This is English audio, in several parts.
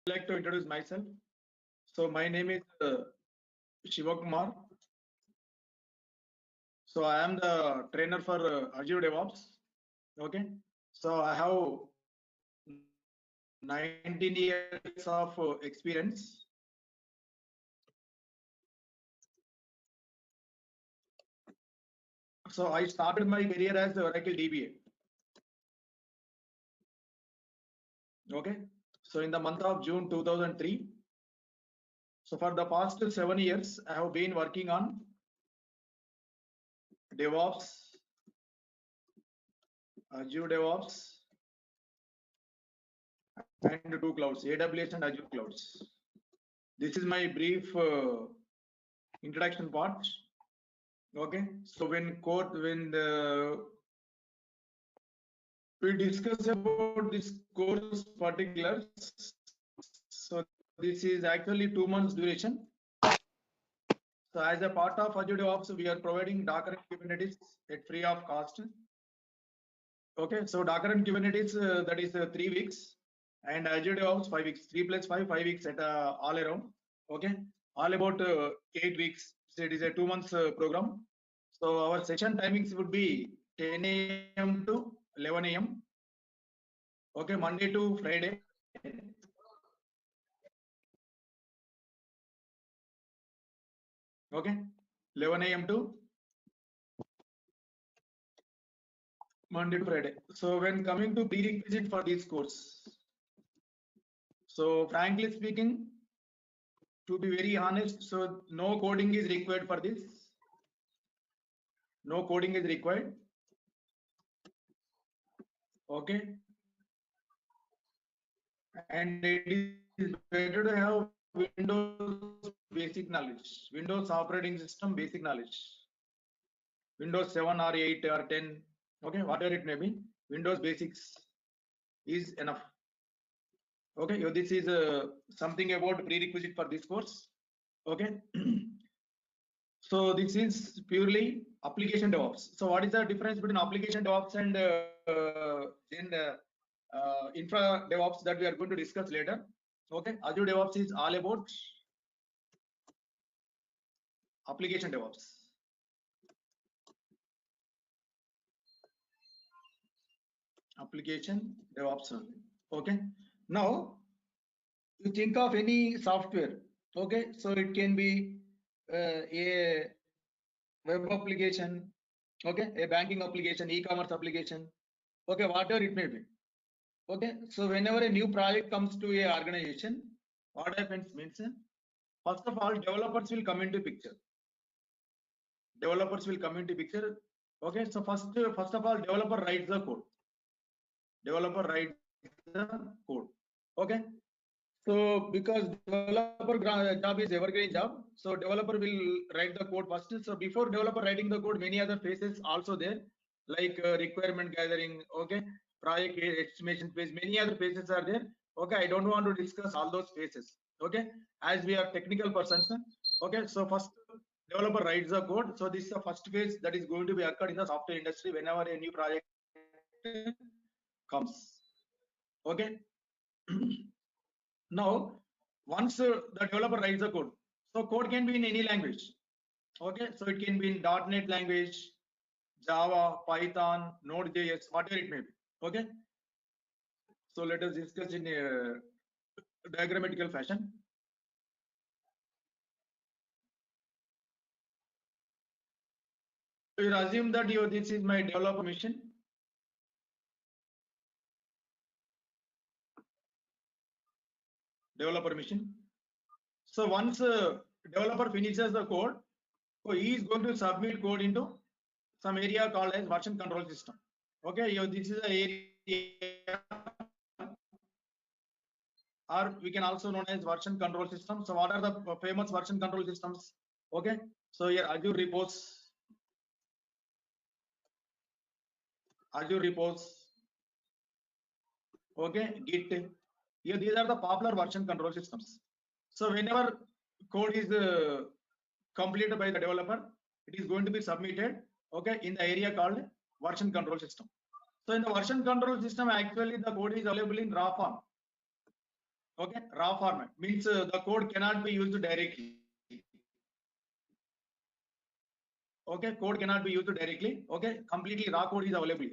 like to introduce myself. So my name is Shiva Kumar. So I am the trainer for AZURE DevOps. Okay. So I have 19 years of experience. So I started my career as the Oracle DBA. Okay. So in the month of June 2003. So for the past 7 years, I have been working on DevOps, AZURE DevOps, and two clouds, AWS and AZURE clouds. This is my brief introduction part. Okay, so when we discuss about this course particulars, so this is actually 2 months duration. So as a part of AZURE DevOps, we are providing Docker and Kubernetes at free of cost. Okay, so Docker and Kubernetes that is 3 weeks, and AZURE DevOps 5 weeks, 3 plus 5, 5 weeks at all around. Okay, all about 8 weeks. So it is a 2 months program. So our session timings would be 10 a.m. to 11 a.m. Okay, Monday to Friday. Okay, 11 a.m. to Monday to Friday. So when coming to prerequisite for this course, so frankly speaking, to be very honest, so no coding is required for this. No coding is required. Okay, and it is better to have Windows basic knowledge, Windows operating system basic knowledge, Windows 7 or 8 or 10, okay, whatever it may be, Windows basics is enough. Okay, so this is something about prerequisite for this course. Okay, so this is purely application DevOps. So what is the difference between application DevOps and infra DevOps that we are going to discuss later? Okay, AZURE DevOps is all about application DevOps. Application DevOps only. Okay, now you think of any software. Okay, so it can be a web application, okay, a banking application, e-commerce application, okay, whatever it may be. Okay, so whenever a new project comes to a organization, what happens means, first of all, developers will come into picture. Developers will come into picture. Okay, so first of all, developer writes the code. Developer writes the code. Okay, so because developer job is evergreen job, so developer will write the code first. So before developer writing the code, many other phases also there, like requirement gathering, okay, project estimation phase, many other phases are there. Okay, I don't want to discuss all those phases. Okay, as we are technical persons. Okay, so first developer writes the code. So this is the first phase that is going to be occurred in the software industry whenever a new project comes. Okay. Now, once the developer writes the code, so code can be in any language. Okay, so it can be in .NET language, Java, Python, Node.js, whatever it may be. Okay, so let us discuss in a diagrammatical fashion. You assume that this is my developer mission. Developer mission. So once developer finishes the code, so he is going to submit code into some area called as version control system. Okay, this is the area, or we can also known as version control system. So what are the famous version control systems? Okay, so here Azure repos, okay, Git. Here these are the popular version control systems. So whenever code is completed by the developer, it is going to be submitted, okay, in the area called version control system. So in the version control system, actually the code is available in raw form. Okay, raw format means the code cannot be used directly. Okay, code cannot be used directly. Okay, completely raw code is available.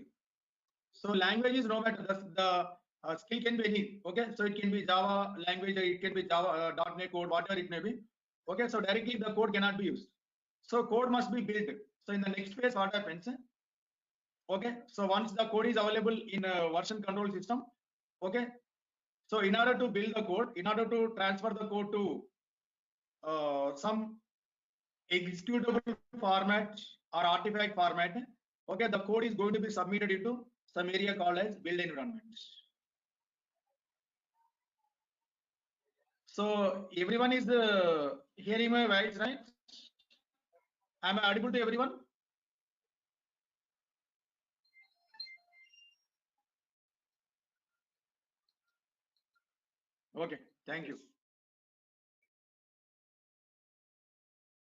So language is no matter, the skill can be any. Okay, so it can be Java language, it can be Java .NET code, whatever it may be. Okay, so directly the code cannot be used. So code must be built. So in the next phase, what happens? Okay, so once the code is available in a version control system, okay, so in order to build the code, in order to transfer the code to some executable format or artifact format, okay, the code is going to be submitted into some area called as build environment. So everyone is hearing my voice, right? Am I audible to everyone? Okay, thank you.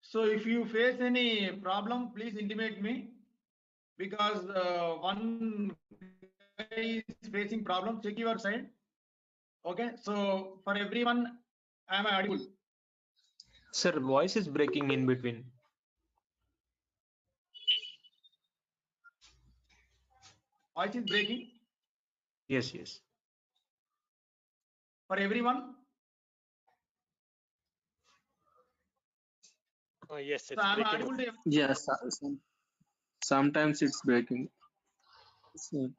So if you face any problem, please intimate me, because one guy is facing problem. Check your side. Okay, so for everyone, am I audible? Sir, voice is breaking in between. Voice is breaking Yes, yes. for everyone. Yes, So it's am I breaking. audible to everyone? Yes, sometimes it's breaking. So,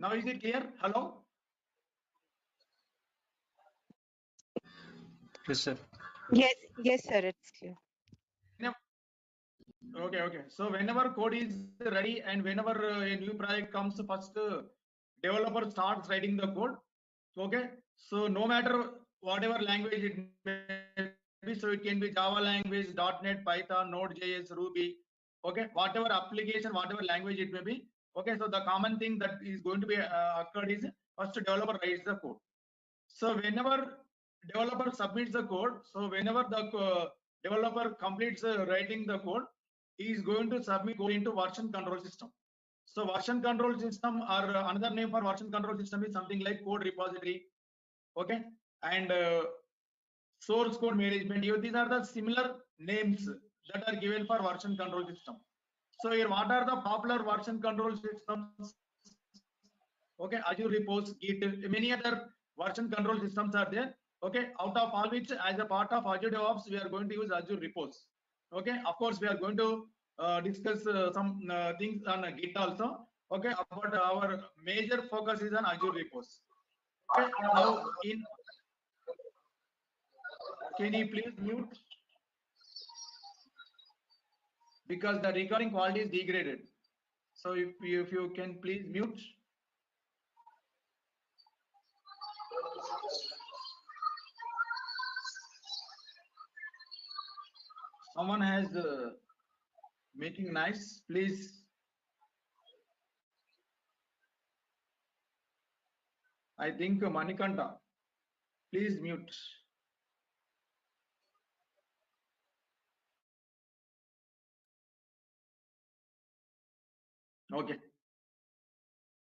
Now is it clear? Hello? Yes, sir. Yes, sir, it's clear. Okay, okay. So whenever code is ready and whenever a new project comes, first developer starts writing the code. Okay. So no matter whatever language it may be, so it can be Java language, .NET, Python, Node.js, Ruby. Okay. Whatever application, whatever language it may be. Okay. So the common thing that is going to be occurred is first developer writes the code. So whenever developer submits the code, so whenever the developer completes writing the code, he is going to submit code into version control system. So version control system, or another name for version control system, is something like code repository. Okay, and source code management. These are the similar names that are given for version control system. So here, what are the popular version control systems? Okay, Azure Repos, Git, many other version control systems are there. Okay, out of all which, as a part of Azure DevOps, we are going to use Azure Repos. Okay, of course, we are going to discuss some things on Git also. Okay, but our major focus is on Azure Repos. Okay, now can you please mute, because the recording quality is degraded. So if you can please mute. Someone has making nice, please. I think Manikanta, please mute. Okay.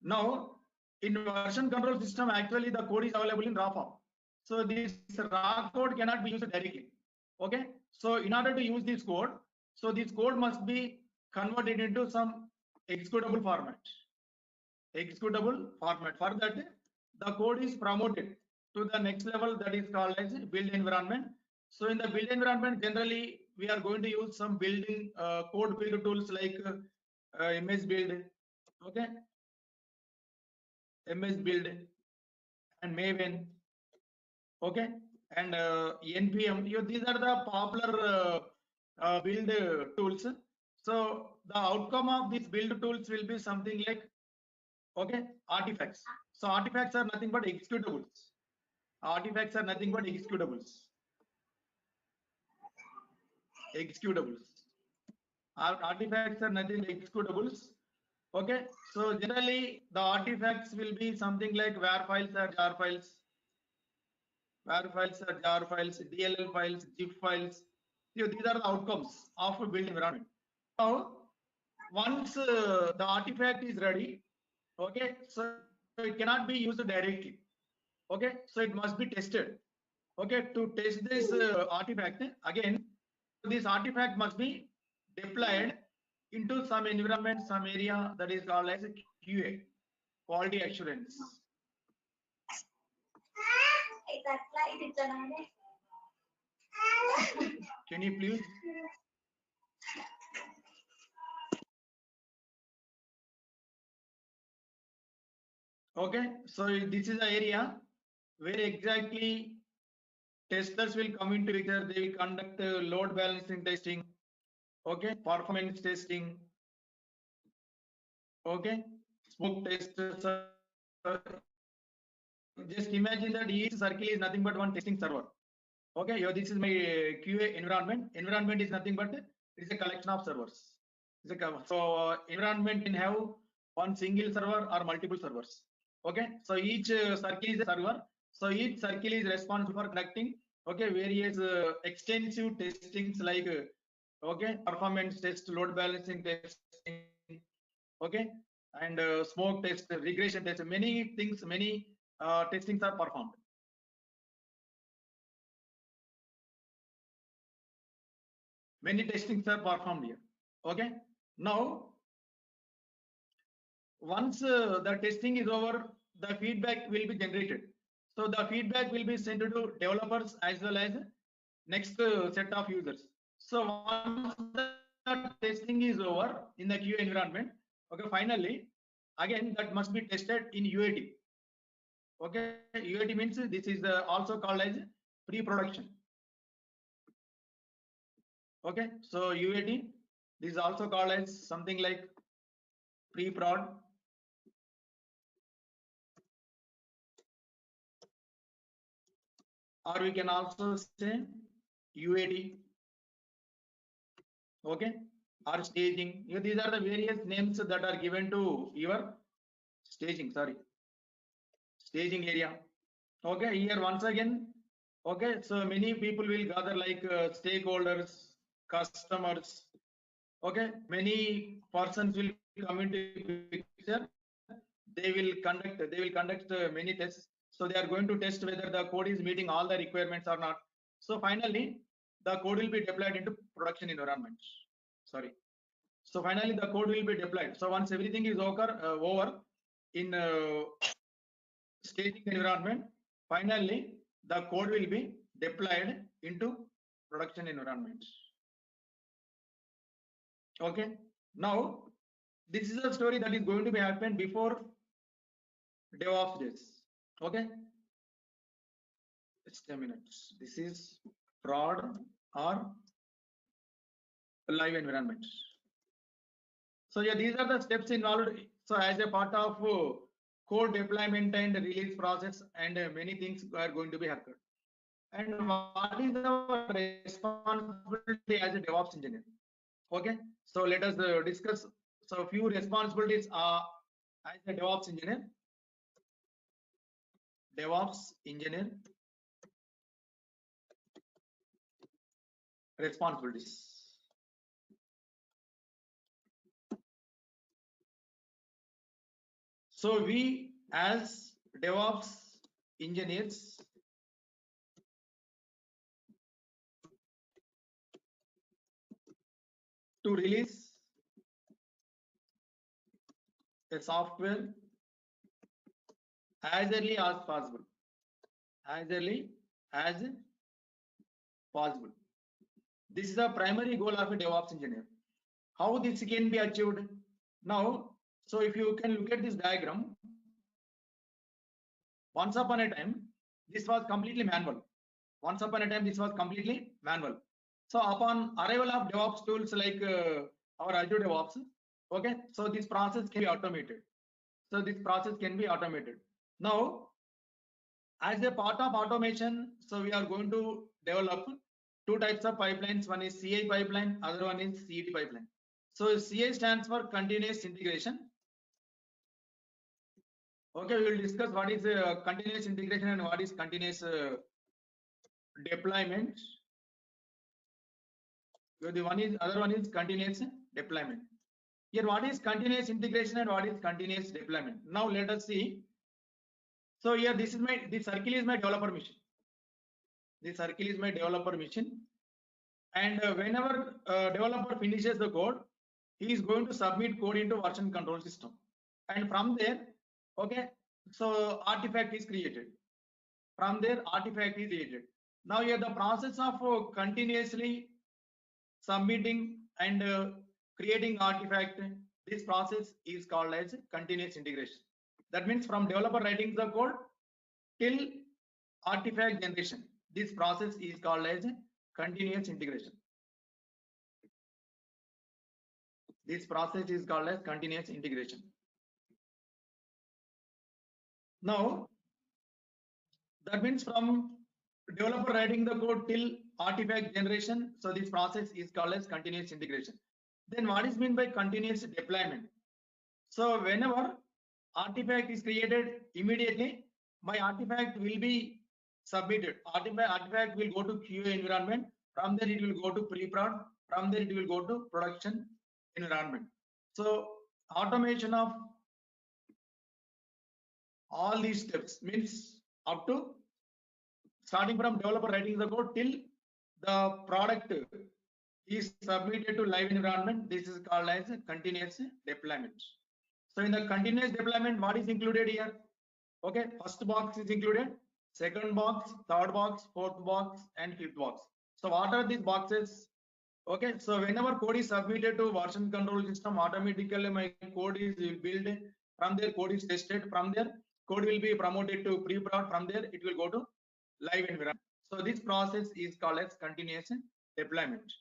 Now, in version control system, actually the code is available in raw form. So this raw code cannot be used directly. Okay. So in order to use this code, so this code must be converted into some executable format. Executable format. For that, the code is promoted to the next level, that is called as build environment. So in the build environment, generally we are going to use some building code build tools like MS Build, okay, MS Build and Maven, okay, and NPM. These are the popular build tools. So the outcome of these build tools will be something like, okay, artifacts. So artifacts are nothing but executables. Artifacts are nothing but executables. Executables. Artifacts are nothing but executables. Okay, so generally the artifacts will be something like WAR files or jar files, WAR files or jar files, DLL files, zip files. These are the outcomes of a build environment. Now, once the artifact is ready, okay, so it cannot be used directly. Okay, so it must be tested. Okay, to test this artifact again, this artifact must be deployed into some environment, some area that is called as a QA, quality assurance. Can you please? Okay, so this is the area where exactly testers will come into picture. They will conduct load balancing testing, okay, performance testing, okay, smoke test. Just imagine that each circle is nothing but one testing server. Okay, here this is my QA environment. Environment is nothing but it's a collection of servers. So environment can have one single server or multiple servers. Okay, so each circle is a server. So each circle is responsible for conducting various extensive testings like okay, performance test, load balancing testing, okay, and smoke test, regression test. Many things, many testings are performed. Many testings are performed here. Okay, now once the testing is over, the feedback will be generated. So the feedback will be sent to developers as well as next set of users. So once the testing is over in the QA environment, okay, finally again that must be tested in UAT. Okay, UAT means this is also called as pre-production. Okay, so UAT, this is also called as something like pre-prod, or we can also say UAT, okay, or staging. These are the various names that are given to your staging, staging area. Okay, here once again, okay, so many people will gather like stakeholders, customers, okay, many persons will come into picture. They will conduct many tests. So they are going to test whether the code is meeting all the requirements or not. So finally the code will be deployed into production environment. So finally the code will be deployed. So once everything is over in staging environment, finally the code will be deployed into production environment. Okay, now this is a story that is going to be happen before DevOps days. Okay, just a minute. This is prod or live environment. So yeah, these are the steps involved. So as a part of code deployment and release process, and many things are going to be occurred. And what is our responsibility as a DevOps engineer? Okay, so let us discuss. So few responsibilities are as a DevOps engineer. Responsibilities. So we as DevOps engineers to release a software as early as possible. As early as possible. This is the primary goal of a DevOps engineer. How this can be achieved? Now, so if you can look at this diagram, once upon a time, this was completely manual. Once upon a time, this was completely manual. So upon arrival of DevOps tools like our Azure DevOps, okay, so this process can be automated. Now, as a part of automation, so we are going to develop two types of pipelines. One is CI pipeline, other one is CET pipeline. So CI stands for continuous integration, Okay, we will discuss what is continuous integration and what is continuous deployment. So the other one is continuous deployment. Here, what is continuous integration and what is continuous deployment? Now let us see. So here, this circle is my developer machine. This circle is my developer machine, and whenever developer finishes the code, he is going to submit code into version control system, and from there, okay, so artifact is created. From there, artifact is created. Now here, the process of continuously submitting and creating artifact, this process is called as continuous integration. That means from developer writing the code till artifact generation, this process is called as continuous integration. This process is called as continuous integration. Now, that means from developer writing the code till artifact generation, so this process is called as continuous integration. Then what is meant by continuous deployment? So whenever artifact is created, immediately my artifact will be submitted. Artifact will go to QA environment. From there it will go to pre-prod. From there it will go to production environment. So automation of all these steps means up to starting from developer writing the code till the product is submitted to live environment. This is called as continuous deployment. So in the continuous deployment, what is included here? Okay, first box is included, second box, third box, fourth box, and fifth box. So what are these boxes? Okay, so whenever code is submitted to version control system, automatically my code is built. From there, code is tested. From there, code will be promoted to pre-prod. From there, it will go to live environment. So this process is called as continuous deployment.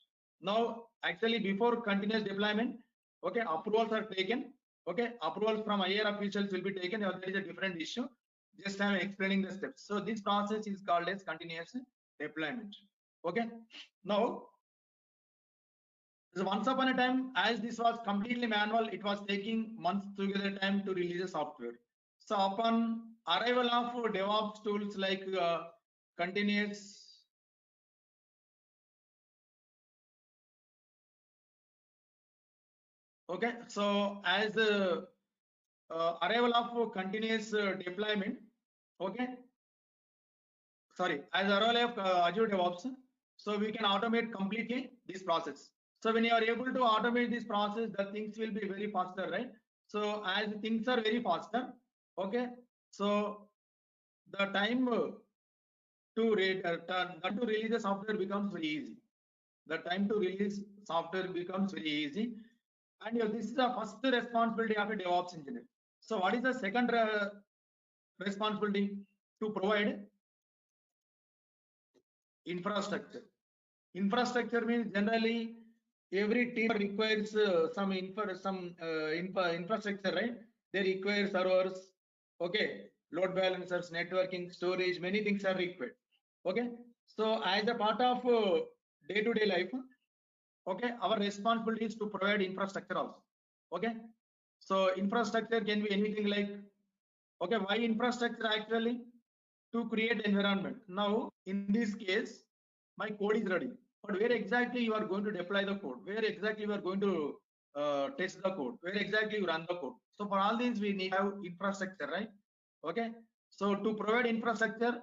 Now, actually, before continuous deployment, okay, approvals are taken. Okay, approvals from higher officials will be taken. There is a different issue. Just I'm explaining the steps. So this process is called as continuous deployment. Okay, now. So once upon a time, as this was completely manual, it was taking months together time to release the software. So upon arrival of DevOps tools like continuous okay, so as arrival of continuous deployment, okay, sorry, as arrival of Azure DevOps, so we can automate completely this process. So when you are able to automate this process, the things will be very faster, right? So as things are very faster, okay, so the time to release the software becomes very easy. The time to release software becomes very easy. And this is the first responsibility of a DevOps engineer. So what is the second responsibility? To provide infrastructure. Infrastructure means generally every team requires some infrastructure, right? They require servers, okay, load balancers, networking, storage, many things are required. Okay, so as a part of day-to-day life, okay, our responsibility is to provide infrastructure also. Okay, so infrastructure can be anything like, okay, why infrastructure? Actually to create environment. Now in this case my code is ready, but where exactly you are going to deploy the code, where exactly you are going to test the code, where exactly you run the code. So for all these we need to have infrastructure, right? Okay, so to provide infrastructure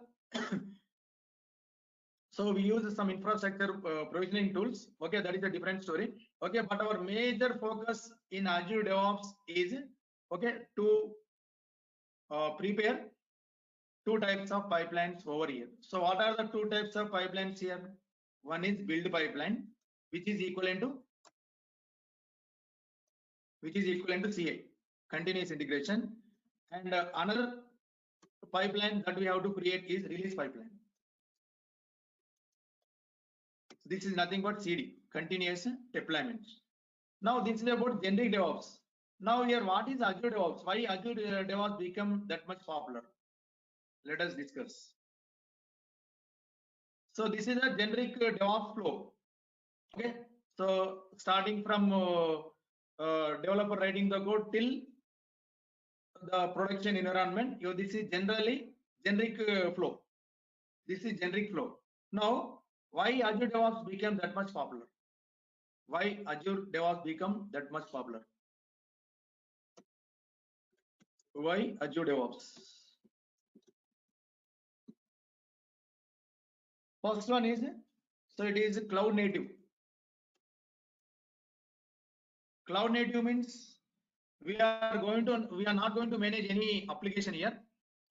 so we use some infrastructure provisioning tools. Okay, that is a different story. Okay, but our major focus in Azure DevOps is, okay, to prepare two types of pipelines over here. So what are the two types of pipelines here? One is build pipeline, which is equivalent to CI, continuous integration, and another pipeline that we have to create is release pipeline. This is nothing but CD, continuous deployment. Now this is about generic DevOps. Now here, what is Azure DevOps? Why Azure DevOps become that much popular? Let us discuss. So this is a generic DevOps flow. Okay, so starting from developer writing the code till the production environment. This is generally generic flow. This is generic flow. Now, why Azure DevOps became that much popular? Why Azure DevOps become that much popular? Why Azure DevOps? First one is, so it is cloud native. Cloud native means we are not going to manage any application here.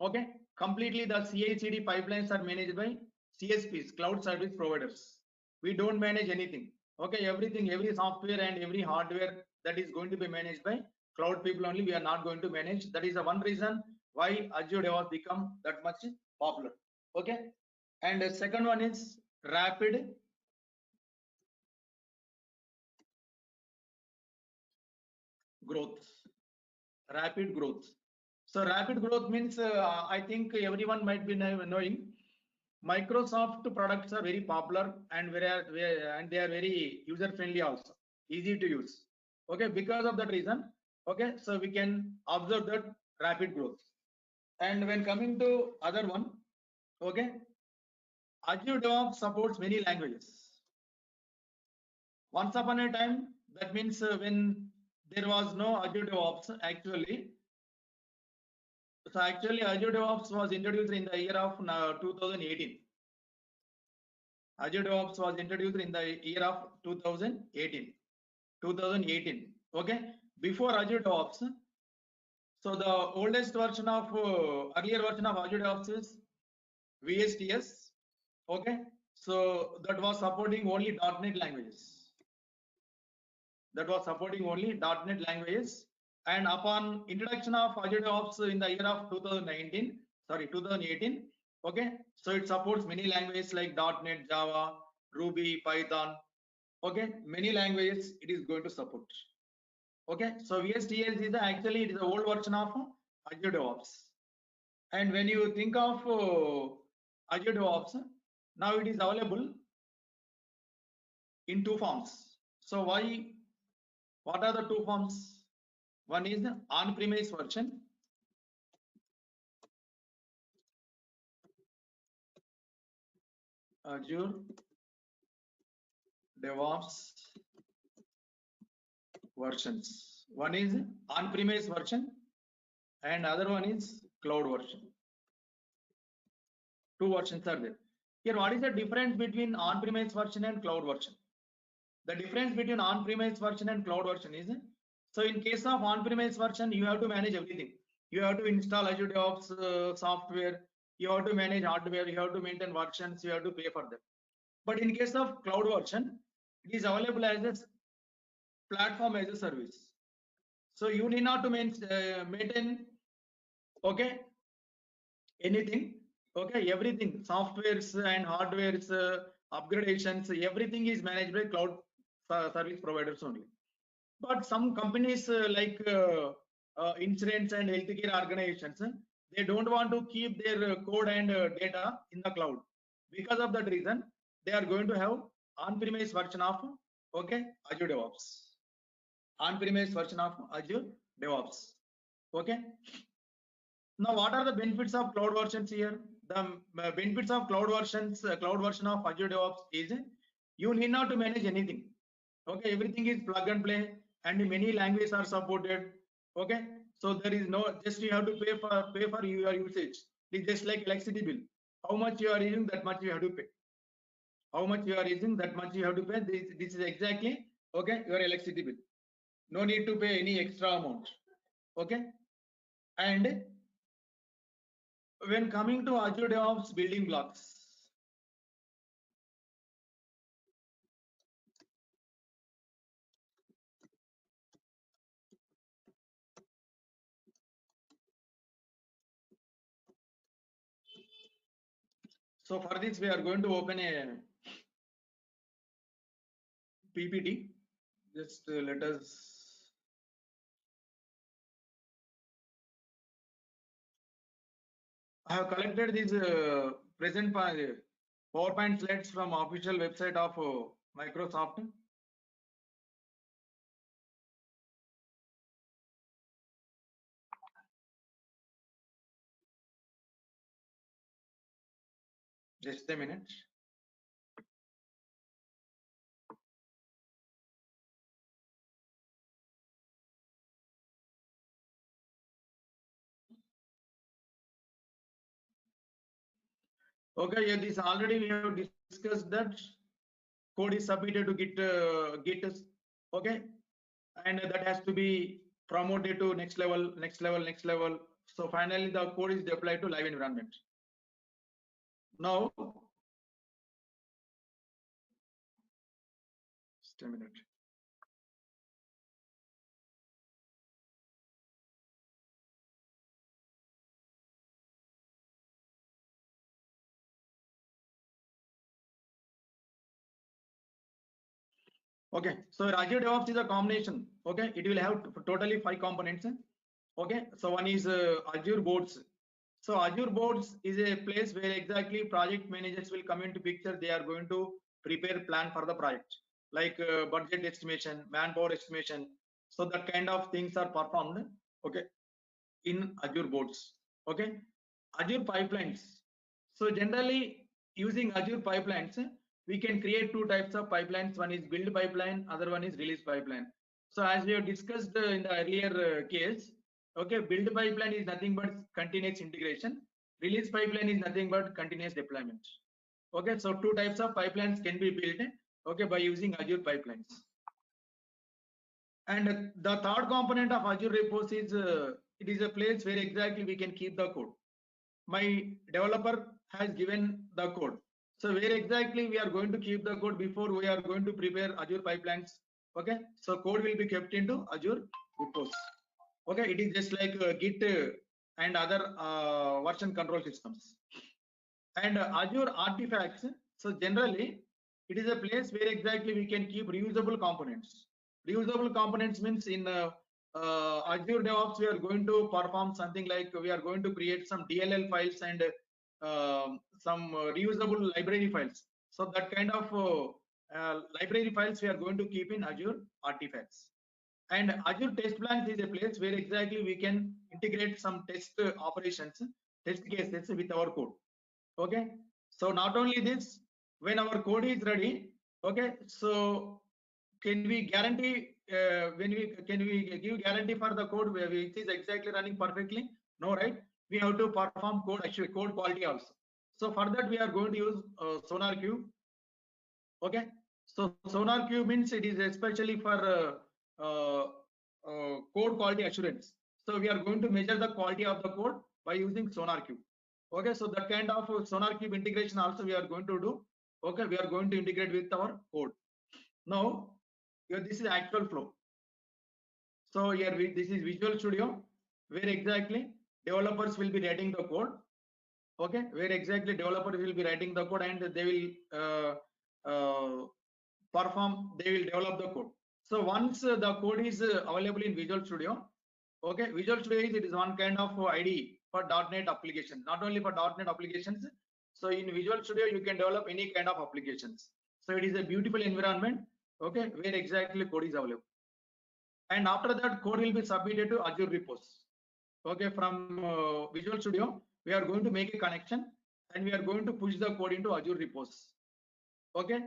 Okay, completely the CI/CD pipelines are managed by CSPs, cloud service providers. We don't manage anything. Okay, everything, every software and every hardware, that is going to be managed by cloud people only. We are not going to manage. That is the one reason why Azure DevOps become that much popular. Okay, and the second one is rapid growth. Rapid growth. So rapid growth means, I think everyone might be knowing, Microsoft products are very popular and they are very user friendly also, easy to use. Okay, because of that reason, okay, so we can observe that rapid growth. And when coming to other one, okay, Azure DevOps supports many languages. Once upon a time, that means when there was no Azure DevOps, actually, so actually Azure DevOps was introduced in the year of 2018. Azure DevOps was introduced in the year of 2018. 2018. Okay. Before Azure DevOps, so the oldest version of earlier version of Azure DevOps is VSTS. Okay. So that was supporting only .NET languages. That was supporting only .NET languages. And upon introduction of Azure DevOps in the year of 2018, okay, so it supports many languages like .NET, Java, Ruby, Python, okay, many languages it is going to support. Okay, so VSTS is actually it is the old version of Azure DevOps. And when you think of Azure DevOps, now it is available in two forms. So what are the two forms? One is on-premise version. Azure DevOps versions. One is on-premise version and other one is cloud version. Two versions are there. Here, what is the difference between on-premise version and cloud version? The difference between on-premise version and cloud version is, so in case of on-premise version, you have to manage everything. You have to install Azure DevOps software, you have to manage hardware, you have to maintain versions, you have to pay for them. But in case of cloud version, it is available as a platform as a service. So you need not to maintain, okay, anything, okay, everything, softwares and hardwares, upgradations, everything is managed by cloud service providers only. But some companies like insurance and healthcare organizations, they don't want to keep their code and data in the cloud. Because of that reason, they are going to have on-premise version of, okay, Azure DevOps. On-premise version of Azure DevOps. Okay. Now, what are the benefits of cloud versions here? The benefits of cloud versions, cloud version of Azure DevOps is, you need not to manage anything. Okay, everything is plug and play, and many languages are supported. Okay, so there is no, just you have to pay for your usage. It's just like electricity bill. How much you are using, that much you have to pay. How much you are using, that much you have to pay. This is exactly, okay, your electricity bill. No need to pay any extra amount. Okay, and when coming to Azure DevOps building blocks, so for this we are going to open a PPT. Just let us. I have collected these present PowerPoint slides from official website of Microsoft. Just a minute. Okay, yeah, this already we have discussed that code is submitted to Git, okay, and that has to be promoted to next level, next level, next level. So finally, the code is deployed to live environment. Now, just a minute. Okay, so Azure DevOps is a combination. Okay, it will have totally 5 components. Okay, so one is Azure boards. So Azure boards is a place where exactly project managers will come into picture. They are going to prepare plan for the project, like budget estimation, manpower estimation. So that kind of things are performed. Okay, in Azure boards. Okay, Azure pipelines. So generally using Azure pipelines, we can create 2 types of pipelines. One is build pipeline, other one is release pipeline. So as we have discussed in the earlier case, okay, build pipeline is nothing but continuous integration. Release pipeline is nothing but continuous deployment. Okay, so 2 types of pipelines can be built, okay, by using Azure pipelines. And the third component of Azure repos is it is a place where exactly we can keep the code. My developer has given the code. So where exactly we are going to keep the code before we are going to prepare Azure pipelines. Okay, so code will be kept into Azure repos. Okay, it is just like Git and other version control systems. And Azure artifacts. So generally, it is a place where exactly we can keep reusable components. Reusable components means in Azure DevOps, we are going to perform something like we are going to create some DLL files and some reusable library files. So that kind of library files we are going to keep in Azure artifacts. And Azure test plans is a place where exactly we can integrate some test operations, test cases with our code. Okay, so not only this, when our code is ready, okay, so can we guarantee can we give guarantee for the code which is exactly running perfectly? No, right? We have to perform code quality also. So for that we are going to use SonarQube. Okay, so SonarQube means it is especially for code quality assurance. So we are going to measure the quality of the code by using SonarQube. Okay, so that kind of SonarQube integration also we are going to do. Okay, we are going to integrate with our code. Now, here this is actual flow. So here this is Visual Studio, where exactly developers will be writing the code. Okay, where exactly developers will be writing the code and they will they will develop the code. So once the code is available in Visual Studio, okay, Visual Studio is one kind of IDE for .NET application, not only for .NET applications. So in Visual Studio you can develop any kind of applications. So it is a beautiful environment, okay, where exactly code is available. And after that code will be submitted to Azure repos. Okay, from Visual Studio we are going to make a connection and we are going to push the code into Azure repos. Okay,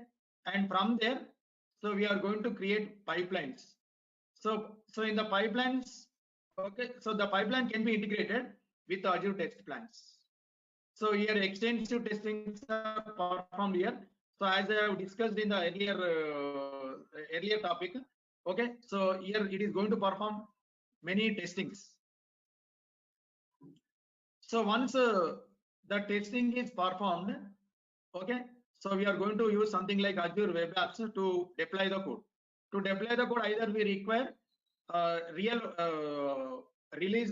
and from there, so we are going to create pipelines. So in the pipelines, okay, so the pipeline can be integrated with Azure test plans. So here extensive testings are performed here. So as I have discussed in the earlier topic, okay, so here it is going to perform many testings. So once the testing is performed, okay, so we are going to use something like Azure Web Apps to deploy the code. To deploy the code, either we require real release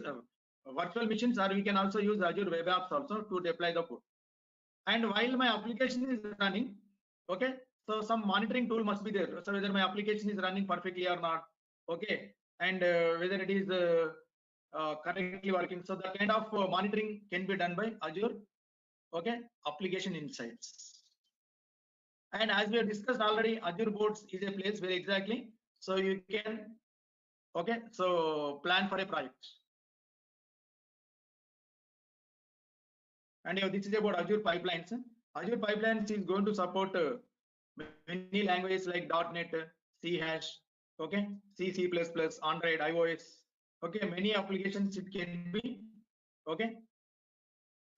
virtual machines, or we can also use Azure Web Apps also to deploy the code. And while my application is running, okay, so some monitoring tool must be there. So whether my application is running perfectly or not, okay, and whether it is correctly working. So that kind of monitoring can be done by Azure, okay, application insights. And as we have discussed already, Azure boards is a place where exactly so you can, okay, so plan for a project. And this is about Azure pipelines. Azure Pipelines is going to support many languages like .NET, C hash, okay, C, C++, Android, iOS, okay, many applications it can be, okay,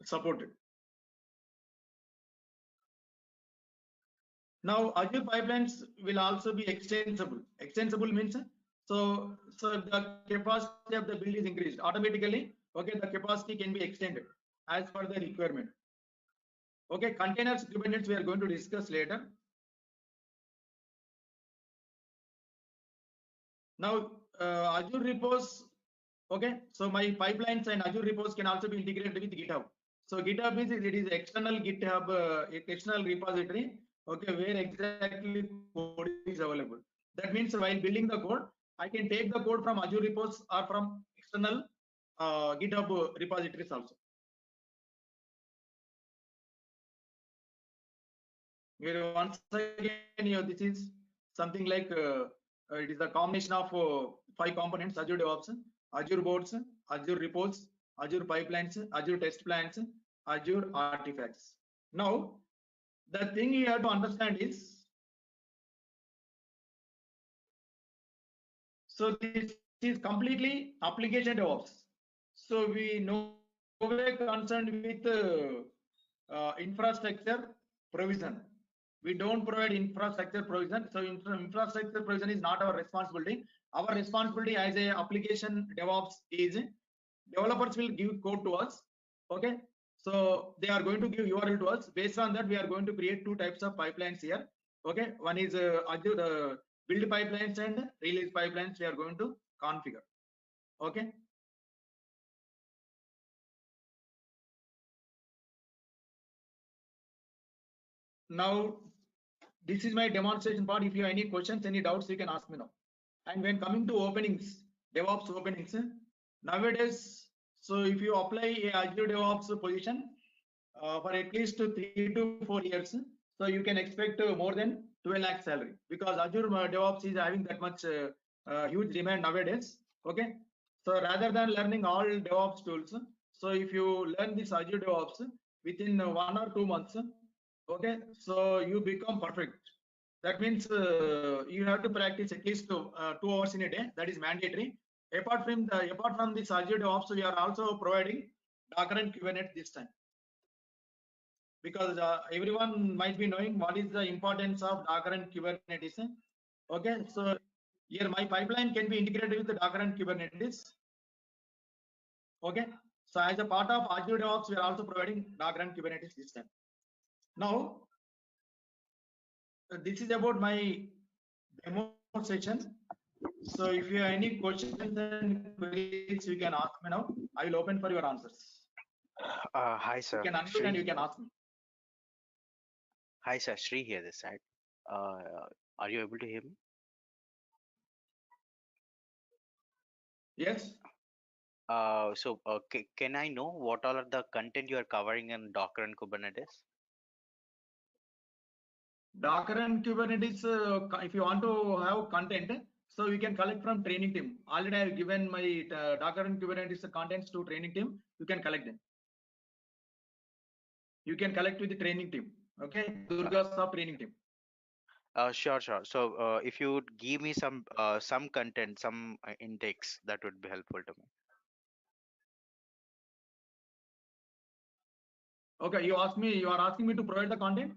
supported. Now Azure Pipelines will also be extensible. Extensible means so the capacity of the build is increased automatically. Okay, the capacity can be extended as per the requirement. Okay, containers, Kubernetes we are going to discuss later. Now Azure repos. Okay, so my pipelines and Azure repos can also be integrated with GitHub. So GitHub is external GitHub external repository. Okay, where exactly code is available. That means while building the code, I can take the code from Azure repos or from external GitHub repositories also. Where once again, this is something like it is a combination of 5 components: Azure DevOps, Azure boards, Azure repos, Azure pipelines, Azure test plans, Azure artifacts. Now, the thing you have to understand is, so this is completely application DevOps. So we no way concerned with infrastructure provision. We don't provide infrastructure provision. So infrastructure provision is not our responsibility. Our responsibility as a application DevOps is developers will give code to us. Okay. So they are going to give URL to us. Based on that, we are going to create 2 types of pipelines here. Okay. One is Azure build pipelines and release pipelines we are going to configure. Okay. Now, this is my demonstration part. If you have any questions, any doubts, you can ask me now. And when coming to openings, DevOps openings, nowadays, so if you apply a Azure DevOps position for at least 3 to 4 years, so you can expect more than 12 lakh salary, because Azure DevOps is having that much huge demand nowadays. Okay, so rather than learning all DevOps tools, so if you learn this Azure DevOps within 1 or 2 months, okay, so you become perfect. That means you have to practice at least 2 hours in a day. That is mandatory. Apart from this Azure DevOps, we are also providing Docker and Kubernetes this time, because everyone might be knowing what is the importance of Docker and Kubernetes. Okay, so here my pipeline can be integrated with the Docker and Kubernetes. Okay, so as a part of Azure DevOps, we are also providing Docker and Kubernetes this time. Now, this is about my demo session. So if you have any questions and queries, you can ask me now. I will open for your answers. Hi, sir. You can unmute Shri and you can here. ask me. Hi, sir. Shri here this side. Are you able to hear me? Yes. Can I know what all are the content you are covering in Docker and Kubernetes? Docker and Kubernetes, if you want to have content, so you can collect from training team. Already I have given my Docker and Kubernetes contents to training team. You can collect them. You can collect with the training team. Okay, Durga sub training team. Sure. So, if you would give me some content, some intakes, that would be helpful to me. Okay, you are asking me to provide the content.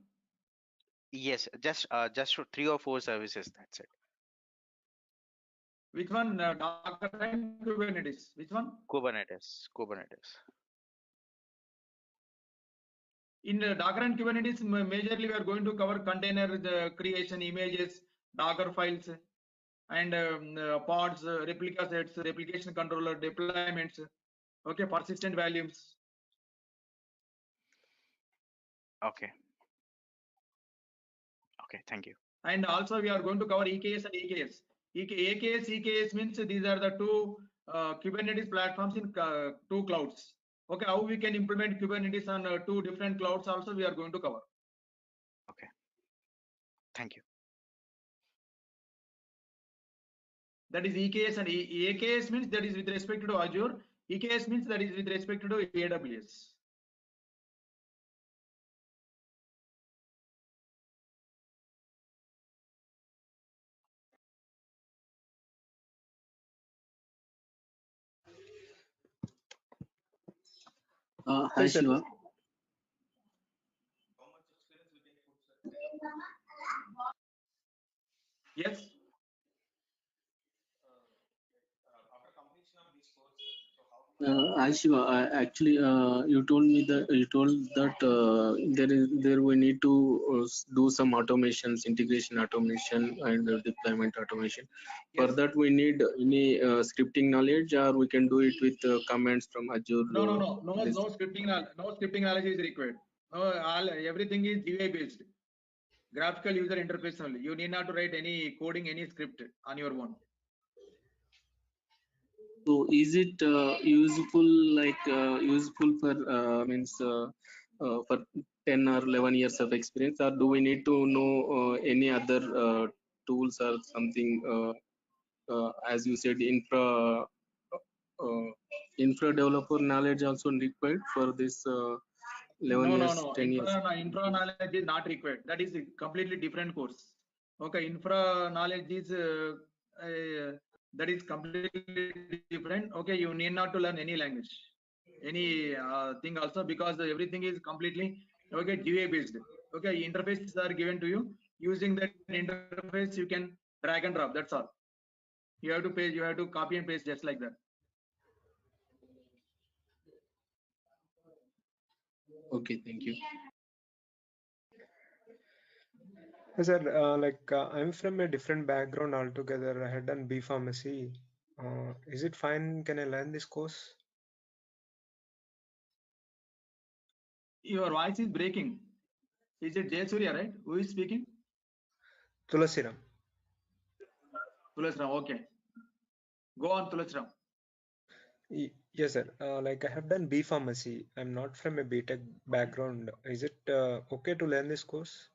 Yes, just for 3 or 4 services. That's it. Which one? Docker and Kubernetes. Which one? Kubernetes. In Docker and Kubernetes, majorly we are going to cover container creation, images, Docker files, and pods, replica sets, replication controller, deployments, okay, persistent values. Okay. Thank you. And also we are going to cover EKS and EKS. EKS means these are the 2 Kubernetes platforms in 2 clouds. Okay, how we can implement Kubernetes on 2 different clouds also we are going to cover. Okay. Thank you. That is EKS, and EKS means that is with respect to Azure. EKS means that is with respect to AWS. Hi sir. Shiva. Yes. Hi Shiva. Actually, you told that there we need to do some automations, integration automation, and deployment automation. For Yes. that, we need any scripting knowledge, or we can do it with commands from Azure. No scripting. No scripting knowledge is required. No, everything is GUI based. Graphical user interface only. You need not to write any coding, any script on your own. So, is it useful for for 10 or 11 years of experience, or do we need to know any other tools or something? As you said, infra developer knowledge also required for this 11 years, 10 years. Infra knowledge is not required. That is a completely different course. Okay, infra knowledge is that is completely different. Okay, you need not to learn any language, any thing also, because everything is completely okay GUI based. Okay, interfaces are given to you. Using that interface, you can drag and drop. That's all. You have to paste. You have to copy and paste just like that. Okay, thank you. Sir, I'm from a different background altogether. I had done B Pharmacy. Is it fine? Can I learn this course? Your voice is breaking. Is it Jay Surya, right? Who is speaking? Tulasiram. Tulasiram. Okay. Go on, Tulasiram. Yes, sir. I have done B Pharmacy. I'm not from a B Tech background. Is it okay to learn this course?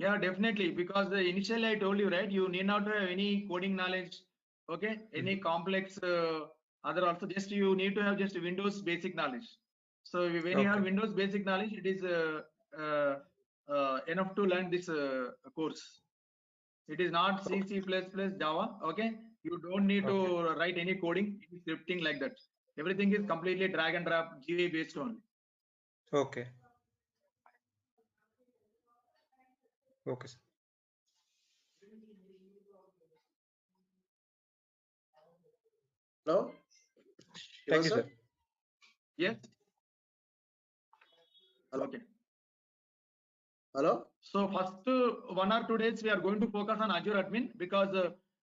Yeah, definitely. Because initially I told you, right? You need not to have any coding knowledge. Okay. Any complex other also. Just you need to have just Windows basic knowledge. So when you have Okay. Windows basic knowledge, it is enough to learn this course. It is not C, C++, Java. Okay. You don't need to write any coding, any scripting like that. Everything is completely drag and drop GUI based only. Okay. Okay, sir. Hello? Thank you, sir? sir. Yes. Hello? Okay. Hello? So first 1 or 2 days we are going to focus on Azure admin, because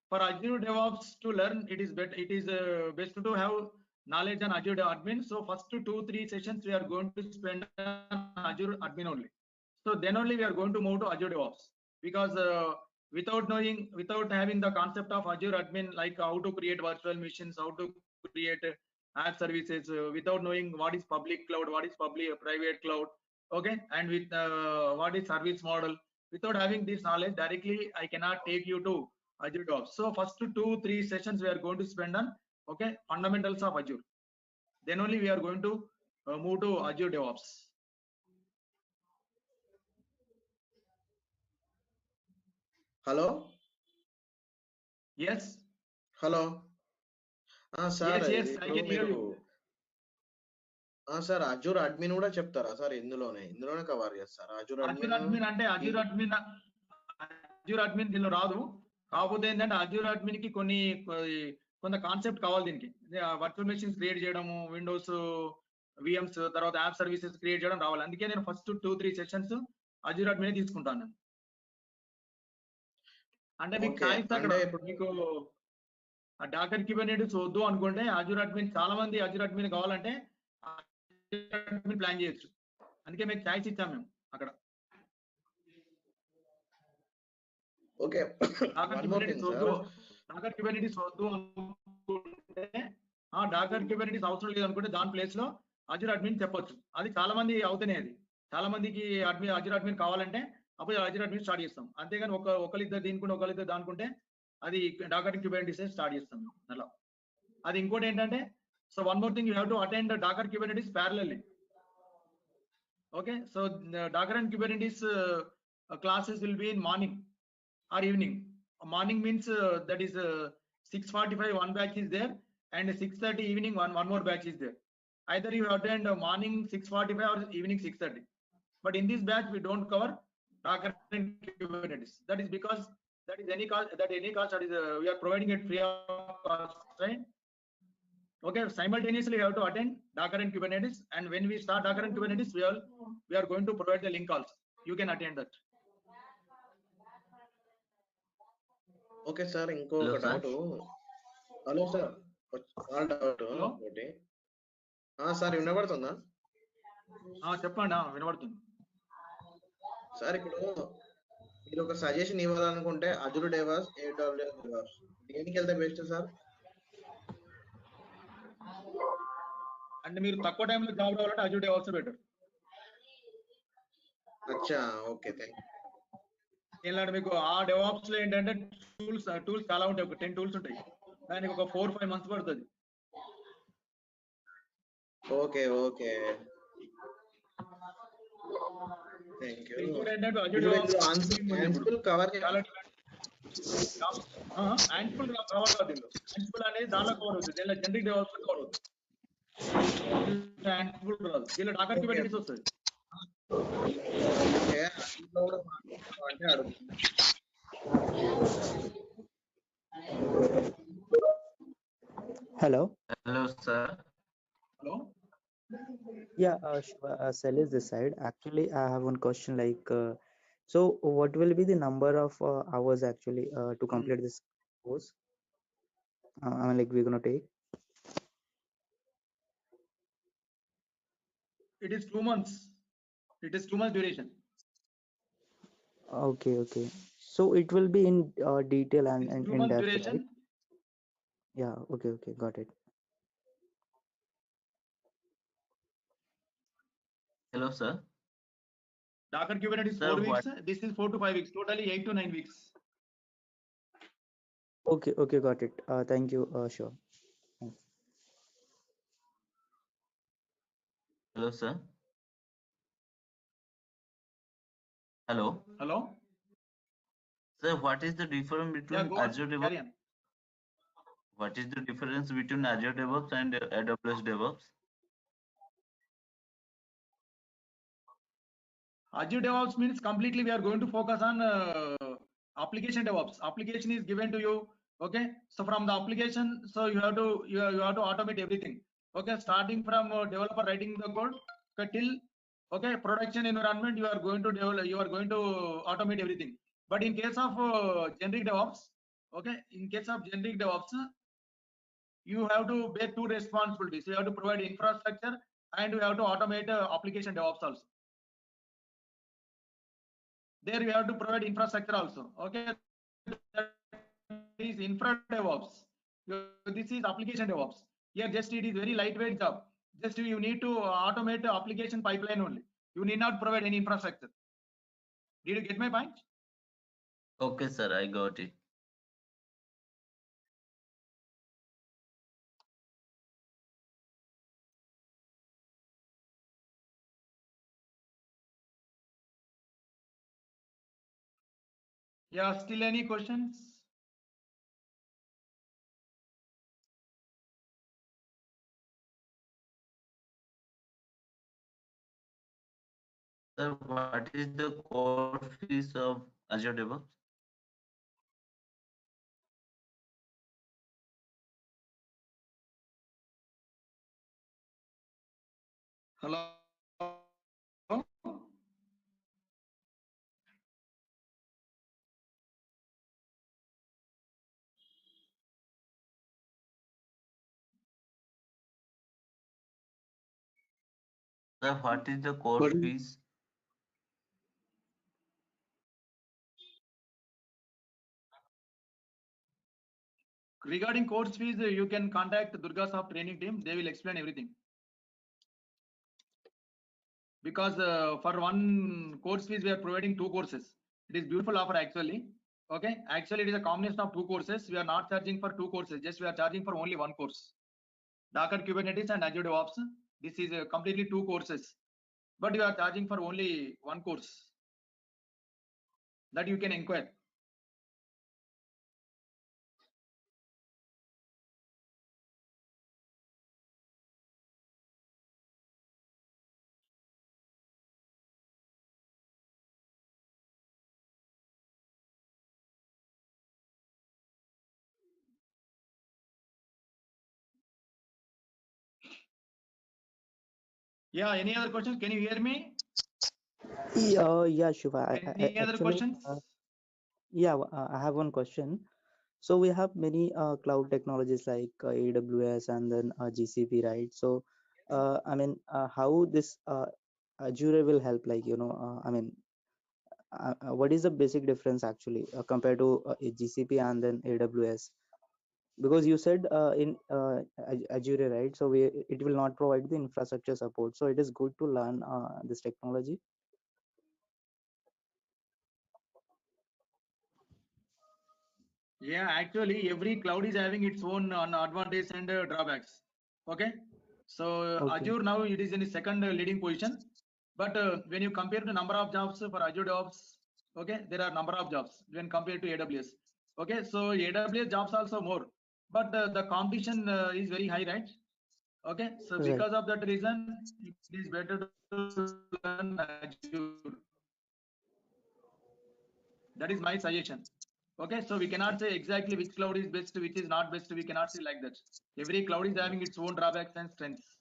for Azure DevOps to learn, it is better. It is best to have knowledge on Azure admin. So first 2-3 sessions we are going to spend on Azure admin only. So then only we are going to move to Azure DevOps, because without having the concept of Azure admin, like how to create virtual machines, how to create app services, without knowing what is public cloud, what is private cloud, okay, and with what is service model, without having this knowledge directly, I cannot take you to Azure DevOps. So first 2-3 sessions we are going to spend on, okay, fundamentals of Azure. Then only we are going to move to Azure DevOps. Hello? Yes. Hello? Sir Yes, I ఇప్పుడు can hear మీరు you. Sir Azure admin కూడా చెప్తారా sir? ఇందులోనే cover చేస్తారా Azure Azure admin అంటే Azure admin దీనిలో రాదు. కాకపోతే ఏంటంటే Azure admin కి కొంత కాన్సెప్ట్ కావాలి దీనికి. వర్చువల్ మెషిన్స్ క్రియేట్ చేయడము, విండోస్ VMs, తర్వాత యాప్ సర్వీసెస్ క్రియేట్ చేయడం రావాలి. అందుకే నేను ఫస్ట్ 2-3 సెషన్స్ Azure admin తీసుకుంటాను నేను. అంటే మీకు చాయిస్ అక్కడ, మీకు డాకర్ క్యూబర్నెటిస్ వద్దు అనుకుంటే Azure admin, చాలా మంది Azure admin కావాలంటే ప్లాన్ చేయొచ్చు. అందుకే మీకు చాయిస్ ఇచ్చాం మేము అక్కడ. ఓకే. డాకర్ క్యూబర్నెటిస్ వద్దు అనుకుంటే, డాకర్ క్యూబర్నెటిస్ అవసరం లేదు అనుకుంటే దాని ప్లేస్ లో Azure admin చెప్పొచ్చు. అది చాలా మంది అవుతున్నాయి. అది చాలా మందికి Azure admin కావాలంటే అప్పుడు Azure admin స్టార్ట్ చేస్తాం. అంతేగాని ఒకరిద్దరు దానుకుంటే అది డాకర్ క్యూబర్నెటిస్ స్టార్ట్ చేస్తాం అలా. అది ఇంకోటి ఏంటంటే, so one more thing, you have to attend Docker Kubernetes parallelly. Okay, so Docker and Kubernetes classes will be in morning or evening. Morning means that is 6:45 one batch is there, and 6:30 evening one more batch is there. Either you attend morning 6:45 or evening 6:30. But in this batch, we don't cover Docker and Kubernetes. That is because that is any cost that is we are providing it free of cost, right? Okay, simultaneously we have to attend Docker and Kubernetes, and when we start Docker and Kubernetes, we are going to provide the link also. You can attend that. Okay sir, ఇంకొక Hello, sir. Doubt. Hello sir, doubt Hello? ఒకటి. Sir వినబడుతుందా? చెప్పండి, వినబడుతుంది. Sir ఇప్పుడు మీరు ఒక suggestion ఇవ్వాలనుకుంటే Azure DevOps, AWS DevOps, దేనికి వెళ్తే బెస్ట్ సార్? అంటే మీరు తక్కువ టైంలో జాబ్ రావాలంటే అజూర్ డెవాప్స్ బెటర్. అచ్చా, ఓకే, థ్యాంక్ యూ. ఏంటంటే మీకు ఆ డెవాప్స్ లో ఏంటంటే టూల్స్ చాలా ఉంటాయి, ఒక 10 టూల్స్ ఉంటాయి. దానికి ఒక 4-5 months పడుతుంది. Okay okay, thank you. ఇంకోటి ఏంటంటే అజూర్ డెవాప్స్ Ansible కవర్ చాలా Ansible కవర్ కాదు దీనిలో. Ansible అనేది దానిలో కవర్ అవుతుంది, దీనిలో జనరిక్ డెవాప్స్ కవర్ అవుతుంది. Ansible రాదు, దీనిలో డాకర్ క్యూబర్నెటిస్ వస్తుంది. ఓకే, అందులో కూడా అంటే అడుగుతున్నా. Hello. Hello, sir. Hello, Yeah, Shiva, Sel is this side. Actually, I have one question. So what will be the number of hours actually to complete this course? I mean, we're gonna take. it is 2 months. It is 2 months duration. Okay. So it will be in detail and It is 2 in months depth, duration. right? Yeah. Okay. Got it. Hello, sir. Docker Kubernetes Sir, 4 weeks. what- This is 4 to 5 weeks. Totally 8 to 9 weeks. Okay. Got it. Thank you. Sure. Thanks. Hello, sir. Hello, Hello. sir. What is the difference Yeah, between go on. Azure Carry DevOps? on. What is the difference between Azure DevOps and AWS DevOps? Azure DevOps means completely we are going to focus on application DevOps. Application is given to you. Okay, so from the application, so you have to automate everything. Okay, starting from developer writing the code till production environment, you are going to automate everything. But in case of generic DevOps, you have to bear two responsibilities. You have to provide infrastructure and you have to automate application DevOps also. There you have to provide infrastructure also. Okay, that is infra DevOps. This is application DevOps. Here just it is very lightweight job. Just you need to automate the application pipeline only. You need not provide any infrastructure. Did you get my point? Okay, sir. I got it. Yeah, still any questions? Sir, what is the core fees of Azure DevOps? Hello. Sir, what is the core What is- fees? Regarding course fees, you can contact Durga Soft training team. They will explain everything. Because for one course fees, we are providing 2 courses. It is beautiful offer actually. Okay, actually it is a combination of 2 courses. We are not charging for 2 courses. Just we are charging for only 1 course. Docker Kubernetes and Azure DevOps. This is completely 2 courses. But we are charging for only 1 course. That you can inquire. Yeah, any other questions? Can you hear me? Yeah, Shiva. Any other Actually, questions? yeah, I have one question. So we have many cloud technologies like AWS and then GCP, right? So, I mean, how this Azure will help? Like, I mean, what is the basic difference actually compared to GCP and then AWS? Because you said in Azure, right? So it will not provide the infrastructure support. So it is good to learn this technology. Yeah, actually, every cloud is having its own advantage and drawbacks. Okay, so Okay. Azure now it is in the second leading position, but when you compare the number of jobs for Azure DevOps, okay, there are number of jobs when compared to AWS. Okay, so AWS jobs also more, but the competition is very high, right? Okay, so Right. because of that reason, it is better to learn Azure. That is my suggestion. Okay, so we cannot say exactly which cloud is best, which is not best. We cannot say like that. Every cloud is having its own drawbacks and strengths.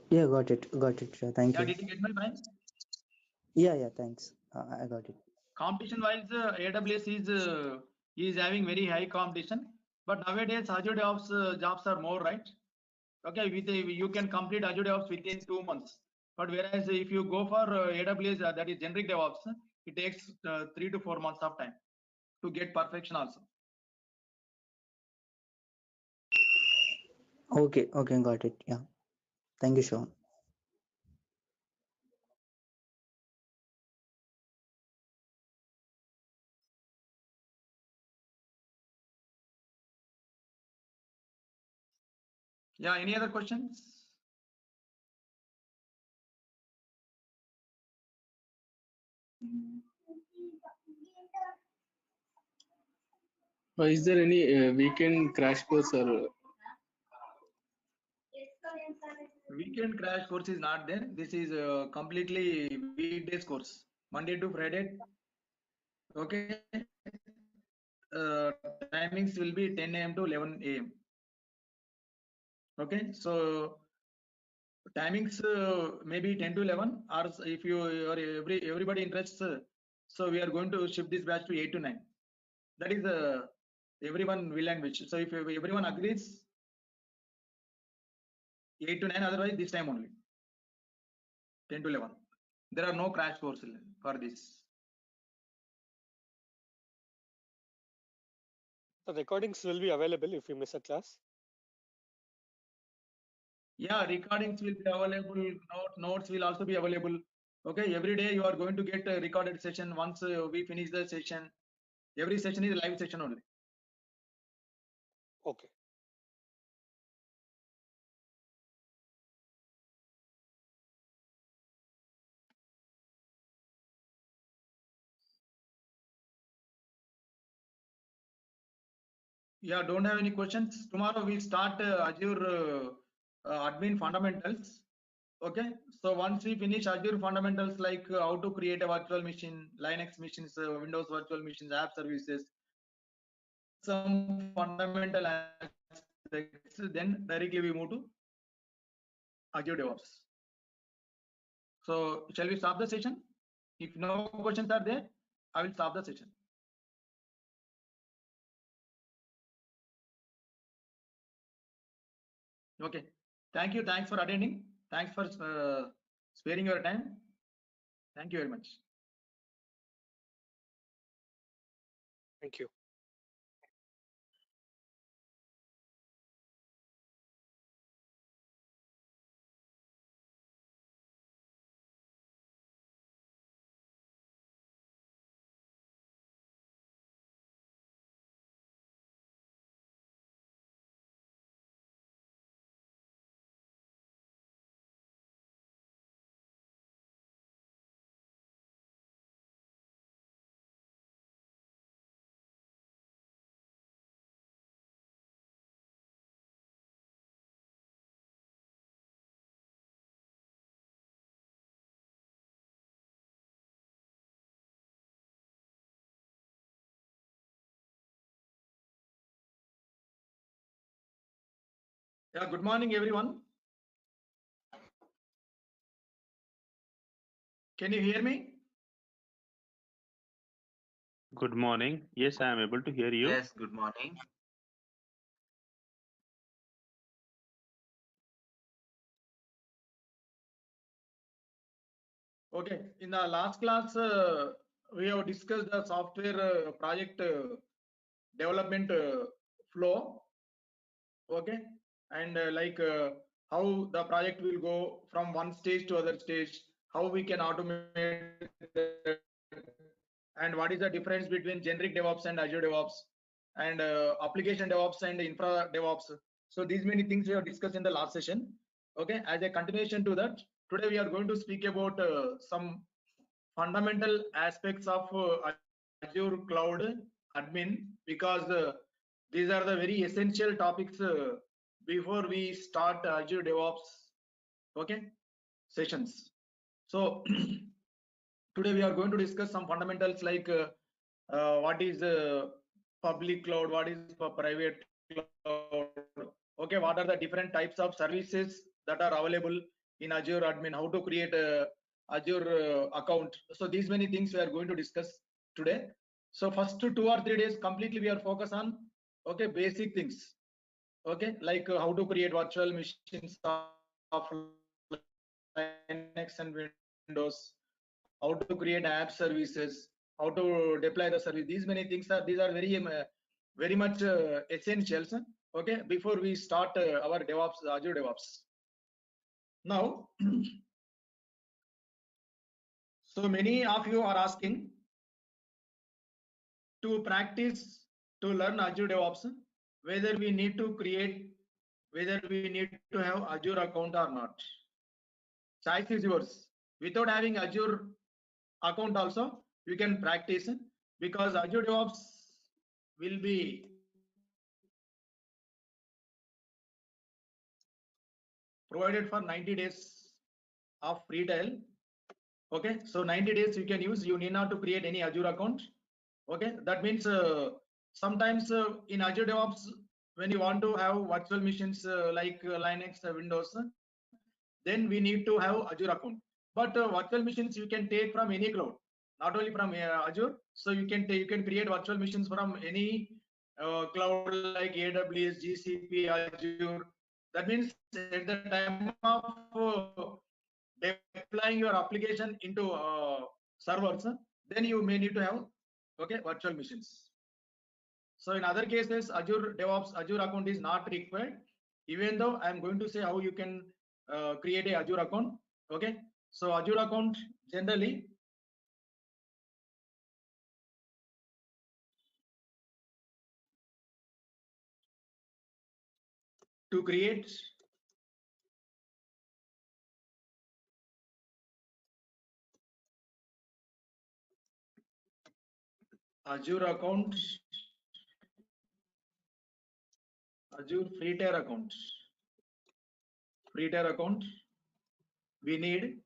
Yeah, got it. Got it. Sure. Thank Yeah, you. did you get my point? Yeah, thanks. I got it. Competition wise, AWS is having very high competition, but nowadays Azure DevOps jobs are more, right? Okay, you can complete Azure DevOps within 2 months. But whereas if you go for AWS, that is generic DevOps, it takes 3 to 4 months of time to get perfection also. Okay, got it. Yeah. Thank you, Sean. Yeah, any other questions? Is there any weekend crash course or Weekend crash course is not there. This is completely weekdays course, Monday to Friday. Okay. Timings will be 10 a.m. to 11 a.m. Okay. So timings maybe 10 to 11, or if you or everybody interests, so we are going to shift this batch to 8 to 9. That is everyone will and which. So if everyone agrees, 8 to 9. Otherwise, this time only 10 to 11. There are no crash courses for this. The recordings will be available if you miss a class. Yeah, recordings will be available. Notes will also be available. Okay, every day you are going to get a recorded session. Once we finish the session, every session is a live session only. Okay. Yeah, don't have any questions. Tomorrow we start Azure admin fundamentals. Okay, so once we finish Azure fundamentals like how to create a virtual machine, Linux machines, Windows virtual machines, app services, some fundamental aspects, then directly we move to Azure DevOps. So shall we stop the session? If no questions are there, I will stop the session. Okay. Thank you. Thanks for attending. Thanks for sparing your time. Thank you very much. Thank you. Yeah. Good morning, everyone. Can you hear me? Good morning. Yes, I am able to hear you. Yes, good morning. Okay. In the last class, we have discussed the software project development flow. Okay. And how the project will go from one stage to other stage, how we can automate that, and what is the difference between generic DevOps and Azure DevOps, and application DevOps and infra DevOps. So these many things we have discussed in the last session. Okay, as a continuation to that, today we are going to speak about some fundamental aspects of Azure Cloud Admin, because these are the very essential topics before we start Azure DevOps. Okay, sessions. So today we are going to discuss some fundamentals like what is public cloud, what is private cloud, okay, what are the different types of services that are available in Azure Admin, how to create a Azure account. So these many things we are going to discuss today. So first 2 or 3 days completely we are focused on, okay, basic things, okay, like how to create virtual machines of Linux and Windows, how to create app services, how to deploy the service. These many things are, these are very much essentials, okay, before we start our DevOps, Azure DevOps. Now, so many of you are asking to practice, to learn Azure DevOps, whether we need to create, whether we need to have Azure account or not. Choice is yours. Without having Azure account also, you can practice, because Azure DevOps will be provided for 90 days of free trial. Okay, so 90 days you can use, you need not to create any Azure account. Okay, that means sometimes in Azure DevOps, when you want to have virtual machines like Linux, Windows, then we need to have Azure account. But virtual machines you can take from any cloud, not only from Azure. So you can create virtual machines from any cloud like AWS, GCP, Azure. That means at the time of deploying your application into servers, then you may need to have, okay, virtual machines. So in other cases, Azure DevOps, Azure account is not required, even though I am going to say how you can create a Azure account. Okay, so Azure account generally to create Azure account, Azure free tier account, we need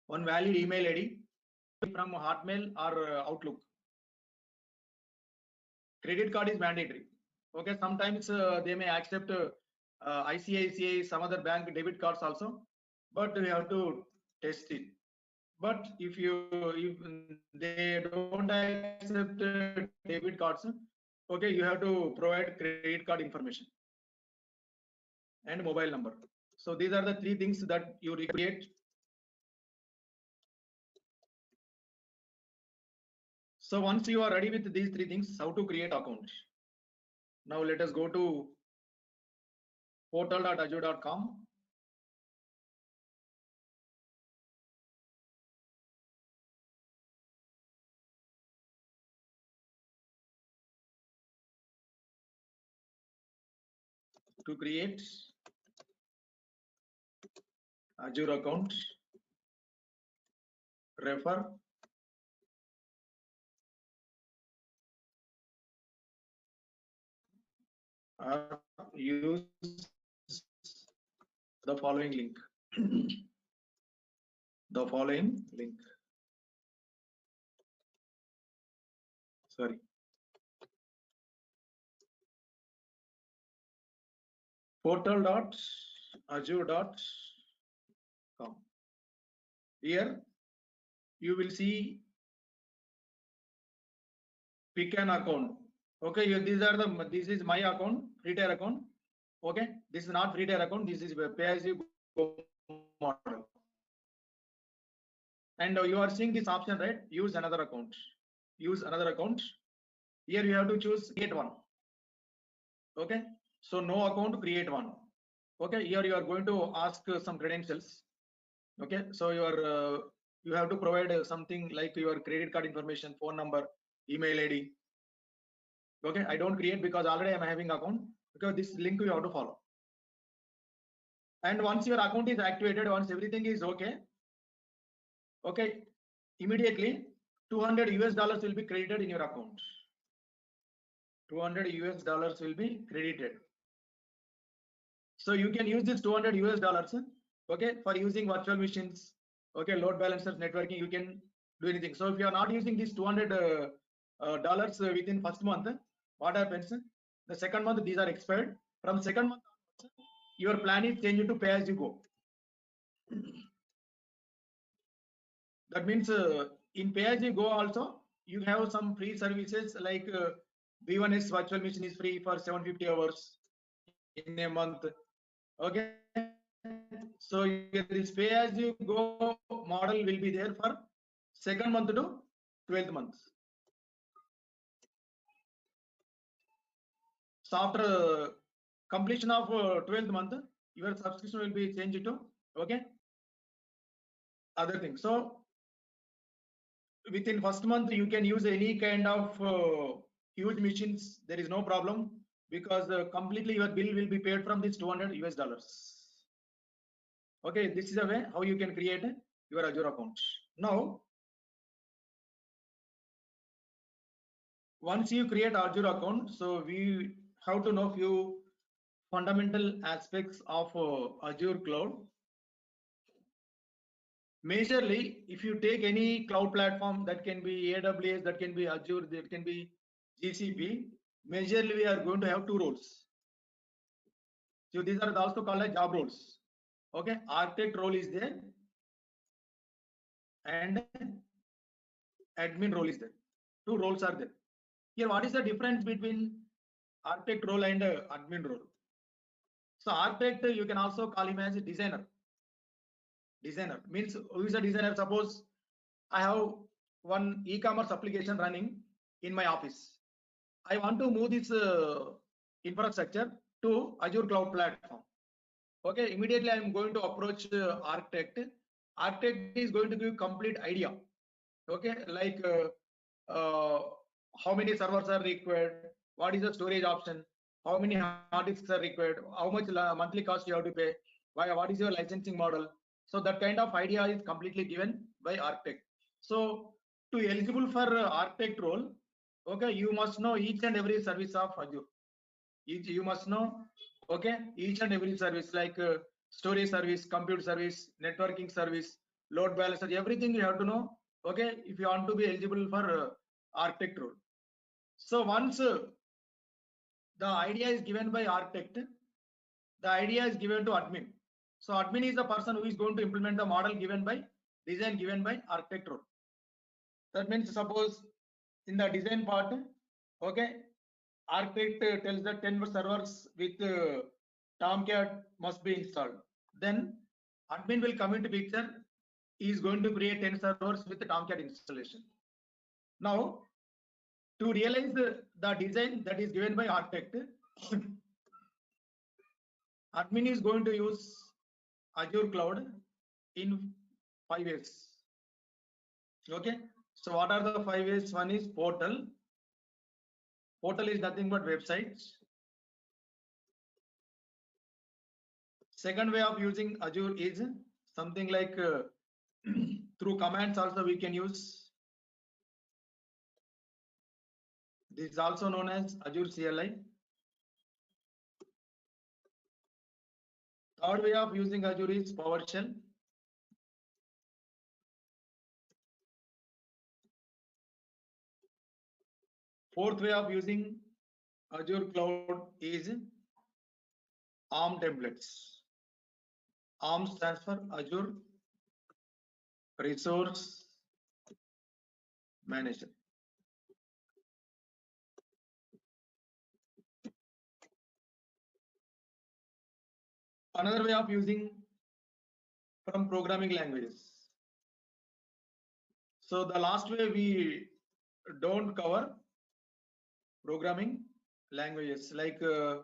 one valid email ID from Hotmail or Outlook. Credit card is mandatory. Okay, sometimes they may accept ICICI, some other bank debit cards also, but we have to test it. But if they don't accept debit cards, okay, you have to provide credit card information and mobile number. So these are the 3 things that you create. So once you are ready with these 3 things, how to create account. Now let us go to portal.azure.com. To create Azure account, refer or use the following link. The following link. Sorry. Portal.azure.com. Here you will see pick an account. Okay, this is my account, free tier account. Okay, this is not free tier account, this is pay as you go model. And you are seeing this option, right? Use another account. Use another account. Here you have to choose create one. Okay, so no account, create one. Okay, here you are going to ask some credentials. Okay, so you have to provide something like your credit card information, phone number, email ID. Okay, I don't create because already I'm having account, because this link you have to follow. And once your account is activated, once everything is okay, immediately $200 will be credited in your account. $200 will be credited. So you can use this $200, okay, for using virtual machines, okay, load balancers, networking. You can do anything. So if you are not using this $200 within first month, what happens? The second month these are expired. From second month, your plan is changed to pay as you go. That means in pay as you go also you have some free services like B1S virtual machine is free for 750 hours in a month. Okay, so this pay as you go model will be there for second month to 12th month. So after completion of 12th month, your subscription will be changed to other things. So within first month you can use any kind of huge machines. There is no problem, because completely your bill will be paid from this $200. Okay, this is a way how you can create your Azure account. Now, once you create Azure account, so we have to know few fundamental aspects of Azure cloud. Majorly, if you take any cloud platform, that can be AWS, that can be Azure, that can be GCP, majorly we are going to have two roles. So these are also called as job roles. Okay, architect role is there and admin role is there. Two roles are there. Here, what is the difference between architect role and admin role? So architect, you can also call him as a designer. Designer means who is a designer? Suppose I have one e-commerce application running in my office. I want to move this infrastructure to Azure cloud platform. Okay, immediately I am going to approach architect. Architect is going to give complete idea. Okay, like how many servers are required, what is the storage option, how many hard disks are required, how much monthly cost you have to pay, what is your licensing model. So that kind of idea is completely given by architect. So to eligible for architect role, okay, you must know each and every service of Azure. You must know, okay, each and every service like storage service, compute service, networking service, load balancer, everything you have to know. Okay, if you want to be eligible for architect role. So once the idea is given by architect, the idea is given to admin. So admin is the person who is going to implement the model given by design given by architect role. That means suppose in the design part, okay, architect tells that 10 servers with Tomcat must be installed. Then admin will come into picture. He is going to create 10 servers with the Tomcat installation. Now, to realize the design that is given by architect, admin is going to use Azure cloud in 5 ways. Okay, so what are the 5 ways? One is portal. Portal is nothing but websites. Second way of using Azure is something like through commands also we can use. This is also known as Azure CLI. Third way of using Azure is PowerShell. Fourth way of using Azure cloud is ARM templates. ARM stands for Azure resource manager. Another way of using from programming languages. So the last way we don't cover programming languages, like to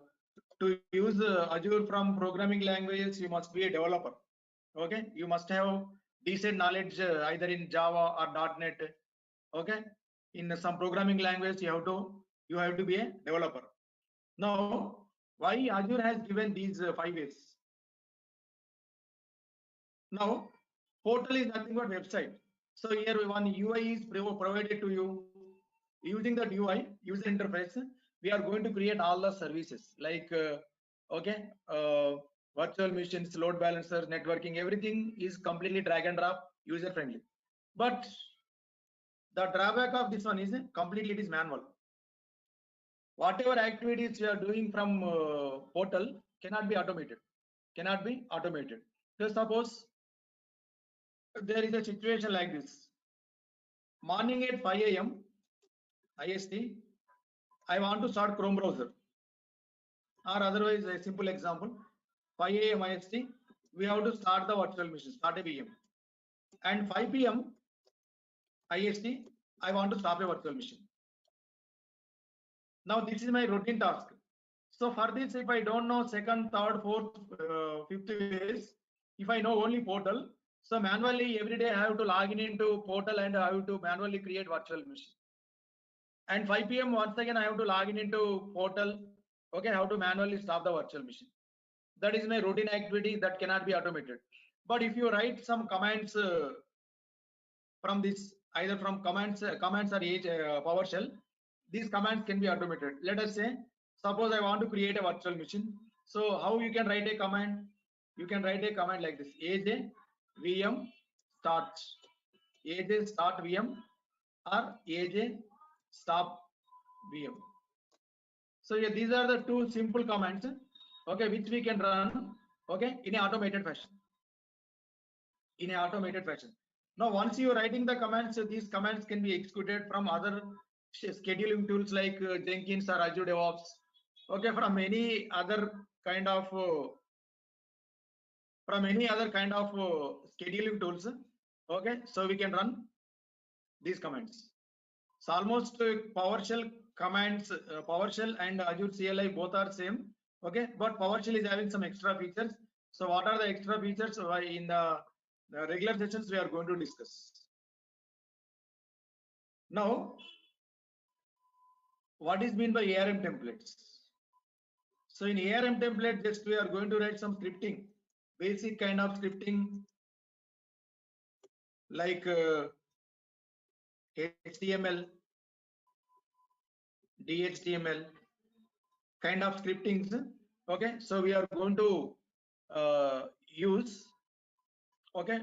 use Azure from programming languages, you must be a developer. Okay, you must have decent knowledge either in Java or .NET. Okay, in some programming language you have to be a developer. Now, why Azure has given these 5 ways? Now, portal is nothing but website. So here one UI is provided to you. Using that UI user interface, we are going to create all the services like virtual machines, load balancers, networking. Everything is completely drag and drop, user friendly. But the drawback of this one is completely it is manual. Whatever activities you are doing from portal cannot be automated. So suppose there is a situation like this. Morning at 5 a.m. IST, I want to start Chrome browser. Or otherwise, a simple example, 5 a.m. IST, we have to start the virtual machine, start a VM. And 5 p.m. IST, I want to stop a virtual machine. Now this is my routine task. So for this, if I don't know second, third, fourth, fifth ways, if I know only portal, so manually every day I have to log in into portal and I have to manually create virtual machine. And 5 p.m. once again I have to log in into portal. Okay, I have to manually stop the virtual machine. That is my routine activity that cannot be automated. But if you write some commands from this, either from commands or PowerShell, these commands can be automated. Let us say, suppose I want to create a virtual machine. So how you can write a command? You can write a command like this: AJ VM start, AJ start VM, or AJ stop VM. So yeah, these are the two simple commands, okay, which we can run, okay, in an automated fashion. Now, once you are writing the commands, these commands can be executed from other scheduling tools like Jenkins or Azure DevOps. Okay, from any other kind of scheduling tools. Okay, so we can run these commands. So almost PowerShell commands, PowerShell and Azure CLI both are same. Okay, but PowerShell is having some extra features. So what are the extra features? In the regular sessions we are going to discuss. Now, what is meant by ARM templates? So in ARM template, just we are going to write some scripting, basic kind of scripting like HTML, DHTML kind of scriptings. Okay, so we are going to use. Okay,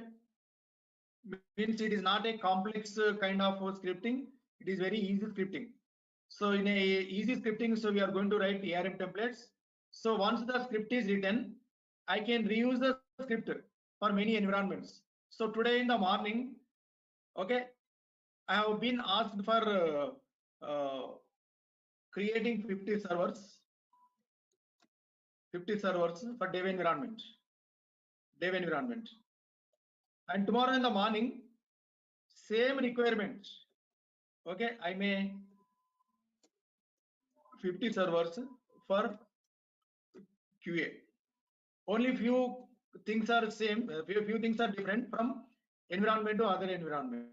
means it is not a complex kind of scripting. It is very easy scripting. So in a easy scripting, so we are going to write ARM templates. So once the script is written, I can reuse the script for many environments. So today in the morning, okay, I have been asked for creating 50 servers for dev environment. And tomorrow in the morning, same requirement. Okay, I may 50 servers for QA. Only few things are same, few things are different from environment to other environment.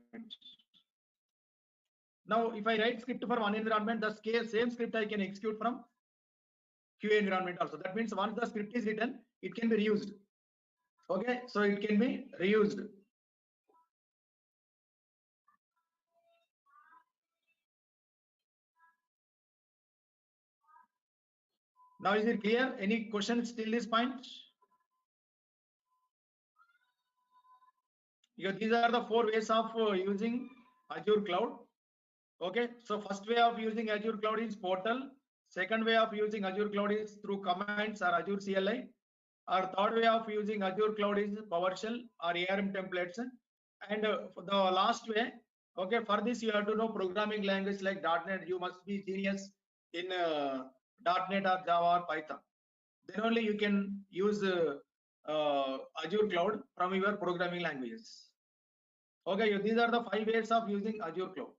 Now, if I write script for one environment, the same script I can execute from QA environment also. That means once the script is written, it can be reused. Okay, so it can be reused. Now, is it clear? Any questions till this point? Because these are the 4 ways of using Azure Cloud. Okay, so first way of using Azure Cloud is portal. Second way of using Azure Cloud is through commands or Azure CLI. Or third way of using Azure Cloud is PowerShell or ARM templates. And for the last way, okay, for this you have to know programming language like .NET. You must be genius in .NET or Java or Python. Then only you can use Azure Cloud from your programming languages. Okay, these are the 5 ways of using Azure Cloud.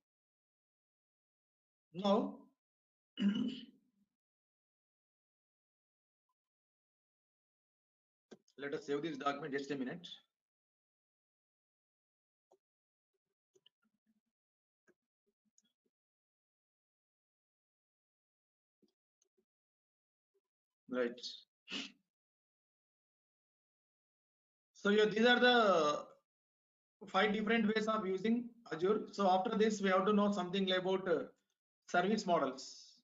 Now, let us save this document just a minute. Right. So these are the 5 different ways of using Azure. So after this, we have to know something about service models.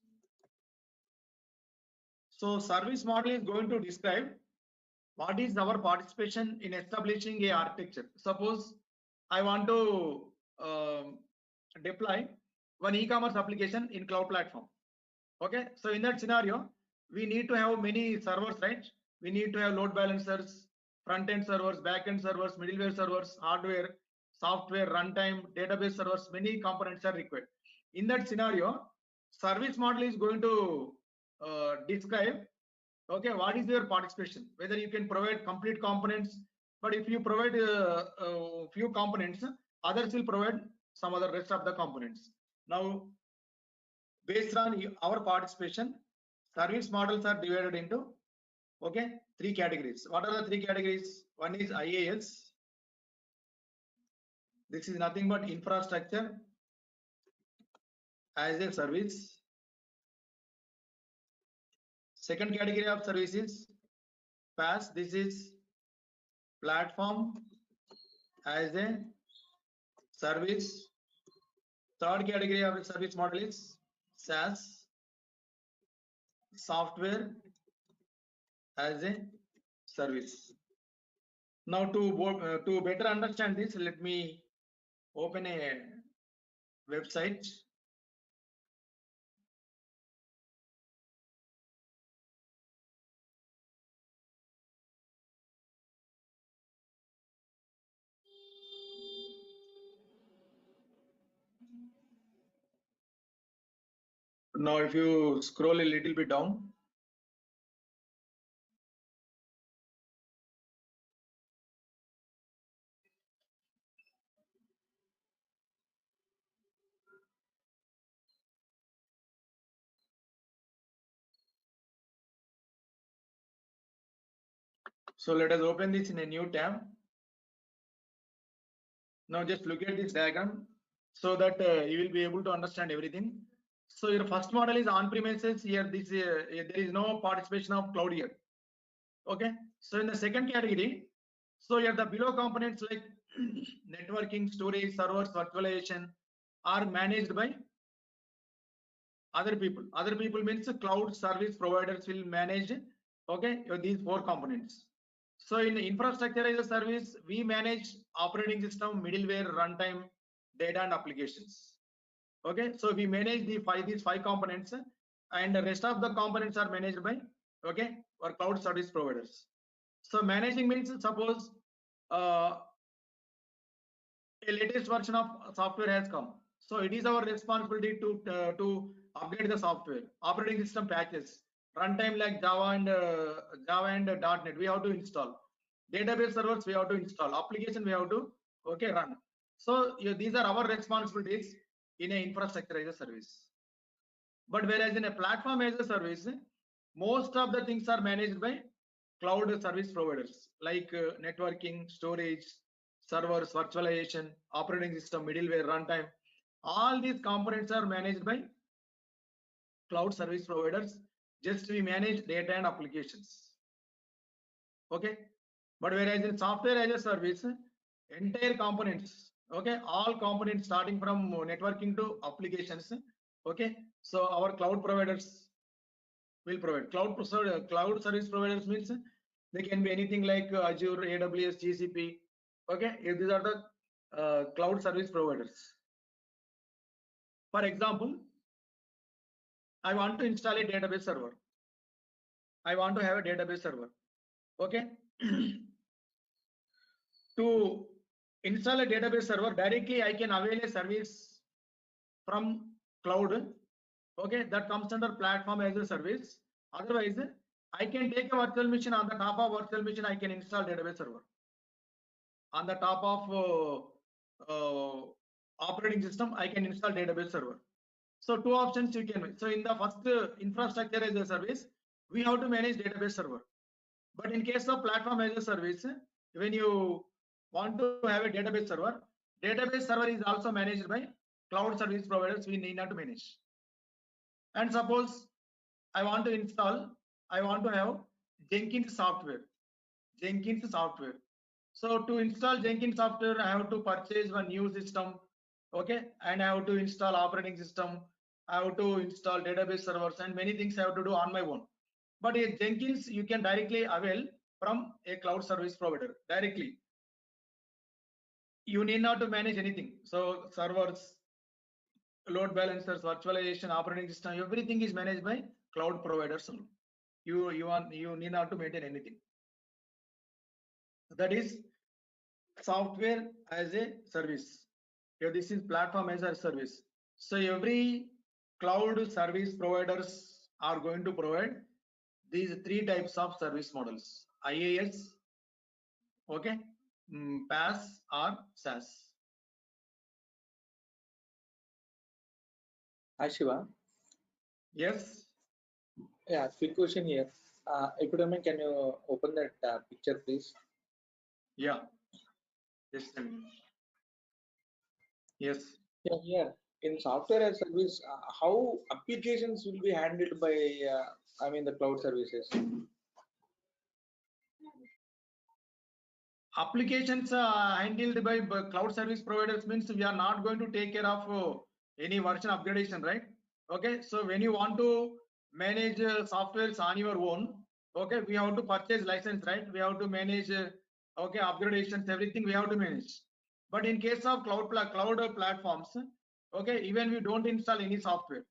So service model is going to describe what is our participation in establishing a architecture. Suppose I want to deploy one e-commerce application in cloud platform. Okay, so in that scenario, we need to have many servers, right? We need to have load balancers, front-end servers, back-end servers, middleware servers, hardware, software, runtime, database servers. Many components are required. In that scenario, service model is going to describe, okay, what is your participation, whether you can provide complete components, but if you provide a few components, others will provide some other rest of the components. Now, based on our participation, service models are divided into, okay, 3 categories. What are the 3 categories? One is IaaS. This is nothing but infrastructure as a service. Second category of service is PaaS. This is platform as a service. Third category of service model is SaaS, software as a service. Now to better understand this, let me open a website. Now if you scroll a little bit down, so let us open this in a new tab. Now just look at this diagram so that you will be able to understand everything. So your first model is on premises. Here this there is no participation of cloud here. Okay, so in the second category, so here the below components like networking, storage, servers, virtualization are managed by other people. Other people means cloud service providers will manage, okay, these 4 components. So in infrastructure as a service, we manage operating system, middleware, runtime, data and applications. Okay, so we manage these five components, and the rest of the components are managed by, okay, our cloud service providers. So managing means, suppose a latest version of software has come, so it is our responsibility to upgrade the software, operating system patches, runtime like Java and .NET we have to install, database servers we have to install, application we have to, okay, run. So these are our responsibilities in an infrastructure as a service. But whereas in a platform as a service, most of the things are managed by cloud service providers like networking, storage, servers, virtualization, operating system, middleware, runtime. All these components are managed by cloud service providers. Just we manage data and applications. Okay, but whereas in software as a service, entire components, okay, all components starting from networking to applications, okay, so our cloud providers will provide. Cloud service providers means they can be anything like Azure, AWS, GCP. Okay, these are the cloud service providers. For example, I want to install a database server. I want to have a database server. Okay, to install a database server, directly I can avail a service from cloud. Okay, that comes under platform as a service. Otherwise, I can take a virtual machine. On the top of virtual machine, I can install database server. On the top of operating system, I can install database server. So two options you can. So in the first infrastructure as a service, we have to manage database server. But in case of platform as a service, when you want to have a database server is also managed by cloud service providers. We need not to manage. And suppose I want to have Jenkins software. So to install Jenkins software, I have to purchase one new system, okay, and I have to install operating system, I have to install database servers, and many things I have to do on my own. But in Jenkins, you can directly avail from a cloud service provider directly. You need not to manage anything. So servers, load balancers, virtualization, operating system, everything is managed by cloud providers only. You need not to maintain anything. That is software as a service. Here this is platform as a service. So every cloud service providers are going to provide these three types of service models: IaaS, okay, PaaS or SaaS. Hi Shiva. Yes. Yeah, quick question here. If you don't mind, can you open that picture, please? Yeah. Just a minute. Yes. Yeah, here in software as service, how applications will be handled by, the cloud services? Applications handled by cloud service providers means we are not going to take care of any version upgradation, right? Okay, so when you want to manage softwares on your own, okay, we have to purchase license, right? We have to manage okay, upgradations, everything we have to manage. But in case of cloud platforms, okay, even we don't install any software.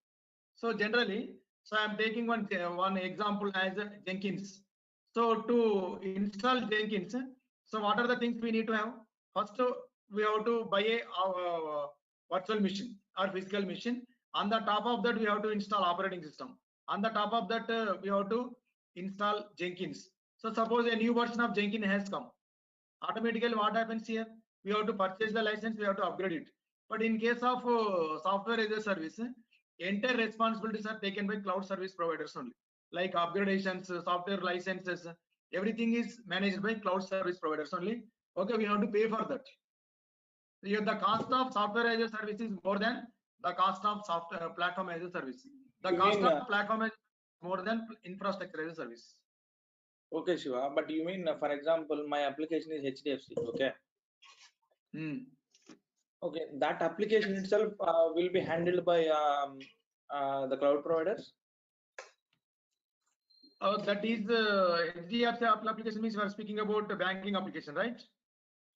So generally, so I'm taking one example as Jenkins. So to install Jenkins, so what are the things we need to have? First, we have to buy a virtual machine or physical machine. On the top of that, we have to install operating system. On the top of that, we have to install Jenkins. So suppose a new version of Jenkins has come. Automatically, what happens here? We have to purchase the license, we have to upgrade it. But in case of software as a service, entire responsibilities are taken by cloud service providers only. Like upgradations, software licenses, everything is managed by cloud service providers only. Okay, we have to pay for that. Here the cost of software as a service is more than the cost of software platform as a service. The You cost mean, of platform is more than infrastructure as a service. Okay, Shiva, but you mean, for example, my application is HDFC, okay? Okay, that application itself will be handled by the cloud providers? That is HDFC application means we are speaking about the banking application, right?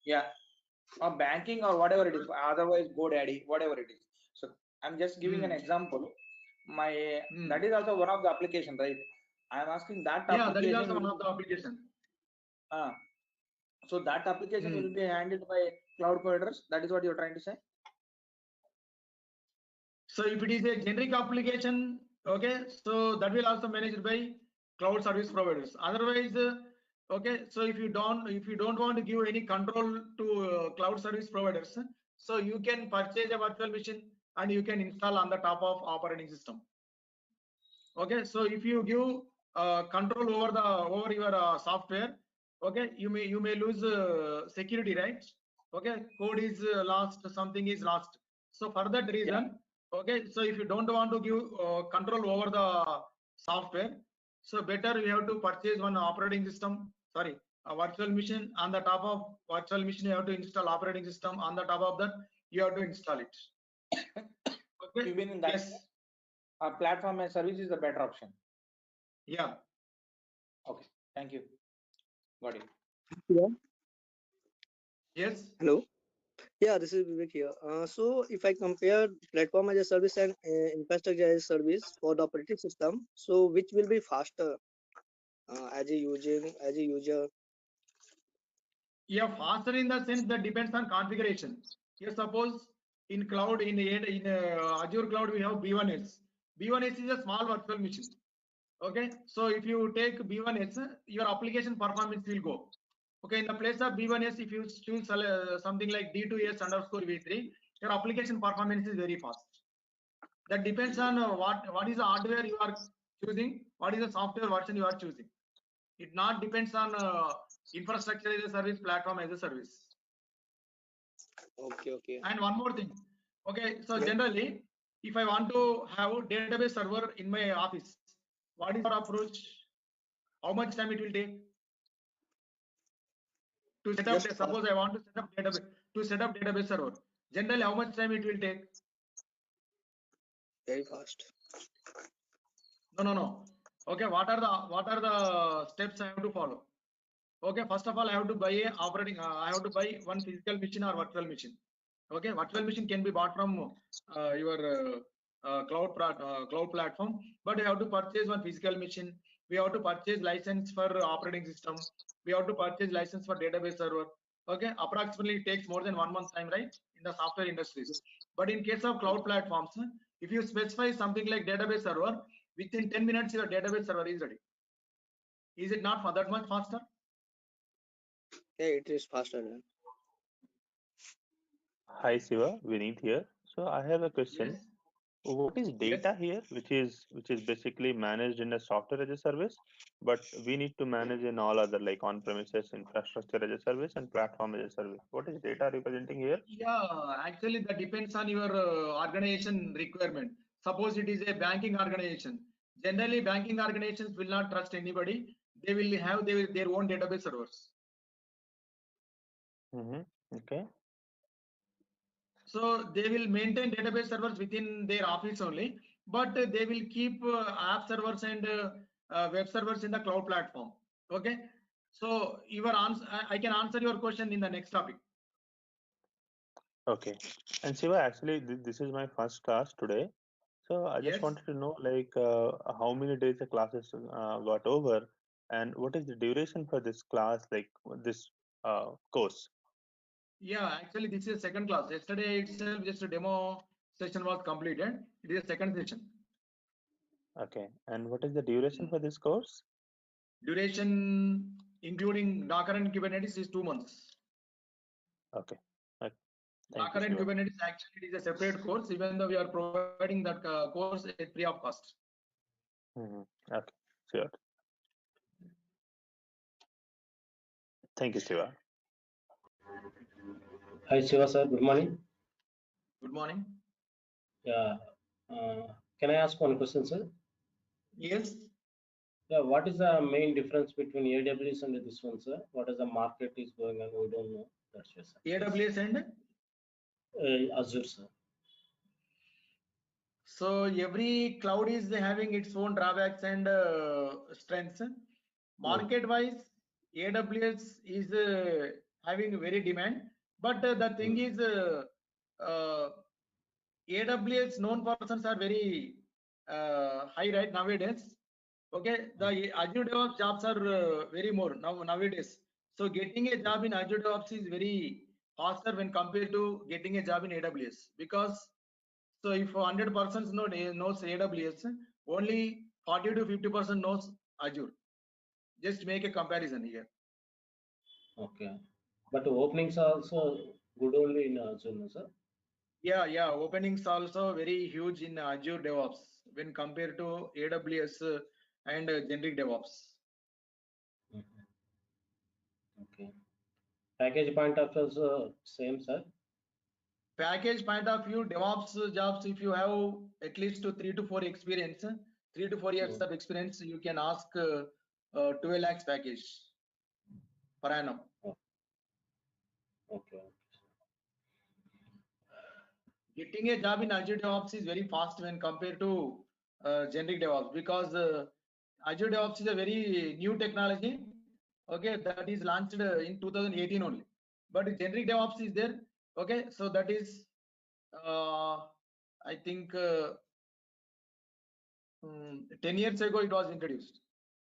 Yeah, or banking or whatever it is, otherwise GoDaddy, whatever it is. So I'm just giving an example. That is also one of the application, right? I am asking that Yeah, that is application. also one of the application. So that application will be handled by cloud providers. That is what you're trying to say? So if it is a generic application, okay, so that will also managed by cloud service providers. Otherwise, okay, so if you don't want to give any control to cloud service providers, so you can purchase a virtual machine and you can install on the top of operating system. Okay, so if you give control over your software, okay, you may lose security, right? Okay, code is lost, something is lost. So for that reason, okay, so if you don't want to give control over the software, so better you have to purchase one operating system, sorry, a virtual machine. On the top of virtual machine, you have to install operating system. On the top of that, you have to install it. Okay. Even in that, yes, platform as service is the better option. Yeah. Okay. Thank you. Got it. Yeah. Yes. Hello. Yeah, this is Vivek here. So if I compare platform as a service and infrastructure as a service for the operating system, so which will be faster as a user? Yeah, faster in the sense that depends on configuration. Here, suppose in cloud, in Azure cloud, we have B1S. B1S is a small virtual machine. Okay, so if you take B1S, your application performance will go. Okay, in the place of B1S, if you choose something like D2S underscore V3, your application performance is very fast. That depends on what is the hardware you are choosing, what is the software version you are choosing. It not depends on infrastructure as a service, platform as a service. Okay. And one more thing. Okay, so Yeah. generally, if I want to have a database server in my office, what is your approach? How much time it will take to set up? Just Suppose I want to set up database server. Generally, how much time it will take? very fast. No. Okay, what are the steps I have to follow? Okay, first of all, I have to buy a operating. I have to buy one physical machine or virtual machine. Okay, virtual machine can be bought from your cloud platform, but you have to purchase one physical machine. We have to purchase license for operating system. We have to purchase license for database server. Okay, approximately it takes more than 1 month time, right, in the software industries. But in case of cloud platforms, if you specify something like database server, within 10 minutes your database server is ready. Is it not for that much faster? Yeah, it is faster. Hi Shiva, Vineet here. So I have a question. Yes. What is data here, which is basically managed in a software as a service, but we need to manage in all other like on-premises infrastructure as a service and platform as a service. What is data representing here? Yeah, actually that depends on your organization requirement. Suppose it is a banking organization. Generally, banking organizations will not trust anybody. They will have their own database servers. Okay. So they will maintain database servers within their office only, but they will keep app servers and web servers in the cloud platform. Okay. So your answer, I can answer your question in the next topic. Okay. And Shiva, actually, this is my first class today. So I just Yes. wanted to know like how many days the classes got over and what is the duration for this class, like this course? Yeah, actually, this is second class. Yesterday itself, just a demo session was completed. It is a second session. Okay. And what is the duration for this course? Duration, including Docker and Kubernetes, is 2 months. Okay. Thank Docker you, and Shiva. Kubernetes actually is a separate course, even though we are providing that course at free of cost. Okay, sure. Thank you, Shiva. Hi Shiva sir, good morning. Good morning. Yeah, can I ask one question, sir? Yes. Yeah, what is the main difference between AWS and this one, sir? What is the market is going on? We don't know. That's yes, sir. AWS and Azure, sir. So every cloud is having its own drawbacks and strengths. Market wise, AWS is having very demand, but the thing is AWS known persons are very high right nowadays. Okay, the Azure DevOps jobs are very more nowadays. So getting a job in Azure DevOps is very faster when compared to getting a job in AWS, because so if 100% knows AWS, only 40 to 50% knows Azure. Just make a comparison here. Okay, but openings are also good only in Azure, no, sir? Yeah. Openings also very huge in Azure DevOps when compared to AWS and generic DevOps. Okay. Package point of view also same, sir? Package point of view, DevOps jobs, if you have at least 3 to 4 experience, 3 to 4 years of experience, you can ask 12 lakhs package per annum. Okay. Getting a job in Azure DevOps is very fast when compared to generic DevOps, because Azure DevOps is a very new technology. Okay, that is launched in 2018 only. But generic DevOps is there. Okay, so that is I think 10 years ago it was introduced.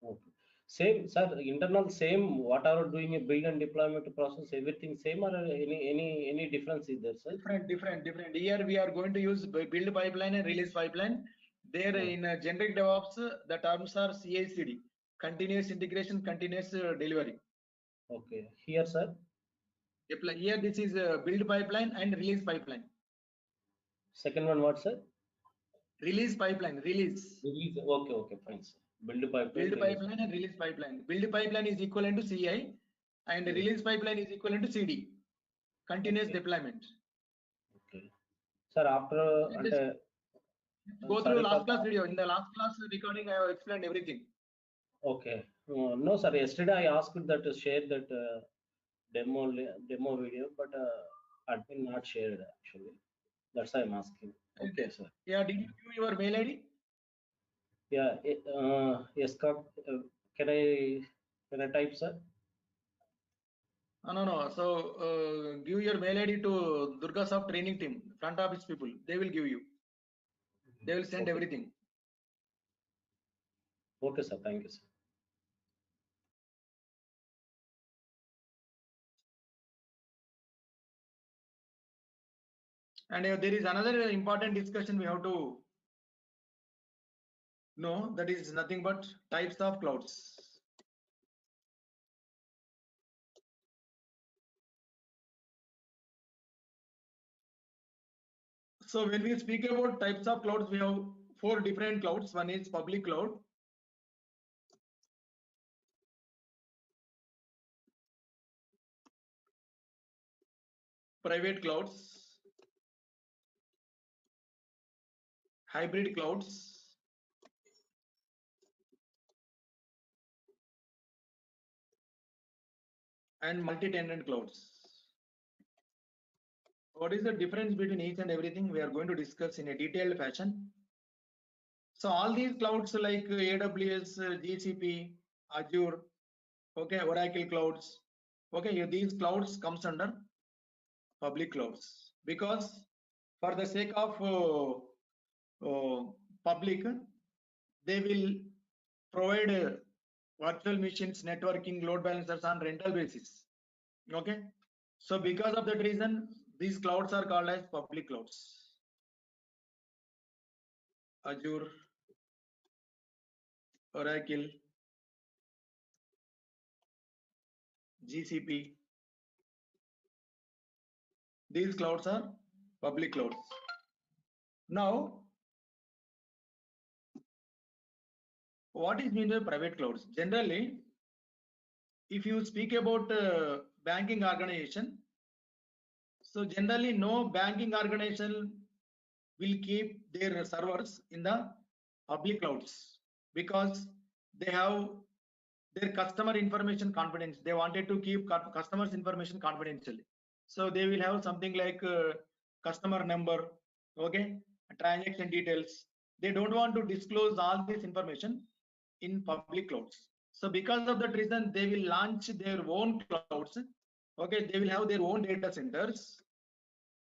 Okay. Same, sir. Internal same. What are doing a build and deployment process? Everything same or any difference is there, sir? Different. Here we are going to use build pipeline and release pipeline. There in generic DevOps, the terms are CI/CD, continuous integration, continuous delivery. Okay. Here, sir. Here this is build pipeline and release pipeline. Second one, what, sir? Release pipeline. Release. Release. Okay, fine, sir. Build pipeline. Build pipeline and release pipeline. Build pipeline is equivalent to CI, and release pipeline is equivalent to CD. Continuous deployment. Okay. Sir, after Go through last class video. In the last class recording, I have explained everything. Okay. No, sir. Yesterday I asked that to share that demo video, but admin not shared actually. That's why I'm asking. Okay, sir. Yeah. Did you give your mail ID? Yeah. Yes, can I type, sir? No. So give your mail ID to Durga Soft training team, front office people. They will give you. They will send everything. Okay, sir. Thank you, sir. And there is another important discussion we have to know, that is nothing but types of clouds. So when we speak about types of clouds, we have 4 different clouds. One is public cloud, private clouds, hybrid clouds, and multi-tenant clouds. What is the difference between each and everything? We are going to discuss in a detailed fashion. So all these clouds like AWS, GCP, Azure, okay, Oracle clouds, okay, these clouds comes under public clouds, because for the sake of public, they will provide virtual machines, networking, load balancers on rental basis. Okay, so because of that reason, these clouds are called as public clouds. Azure, Oracle, GCP, these clouds are public clouds. Now, what is meant by private clouds? Generally, if you speak about banking organization, so generally no banking organization will keep their servers in the public clouds, because they have their customer information confidential. They wanted to keep customers information confidentially. So they will have something like customer number, okay, transaction details. They don't want to disclose all this information in public clouds. So because of that reason, they will launch their own clouds. Okay, they will have their own data centers.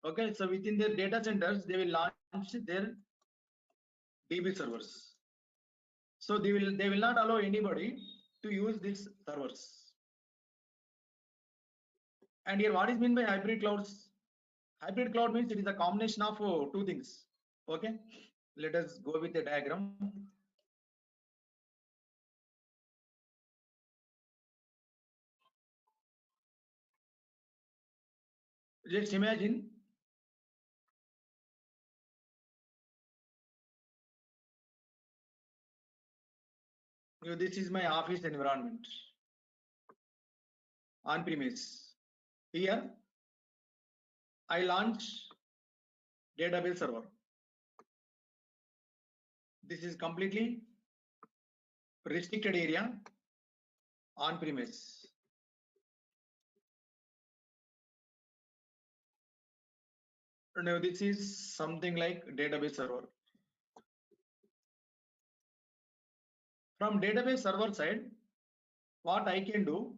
Okay, so within their data centers, they will launch their DB servers. So they will not allow anybody to use these servers. And here, what is meant by hybrid clouds? Hybrid cloud means it is a combination of 2 things. Okay, let us go with the diagram. Just imagine this is my office environment on premise. Here I launch database server. This is completely restricted area on premise. Now this is something like database server. From database server side, what I can do,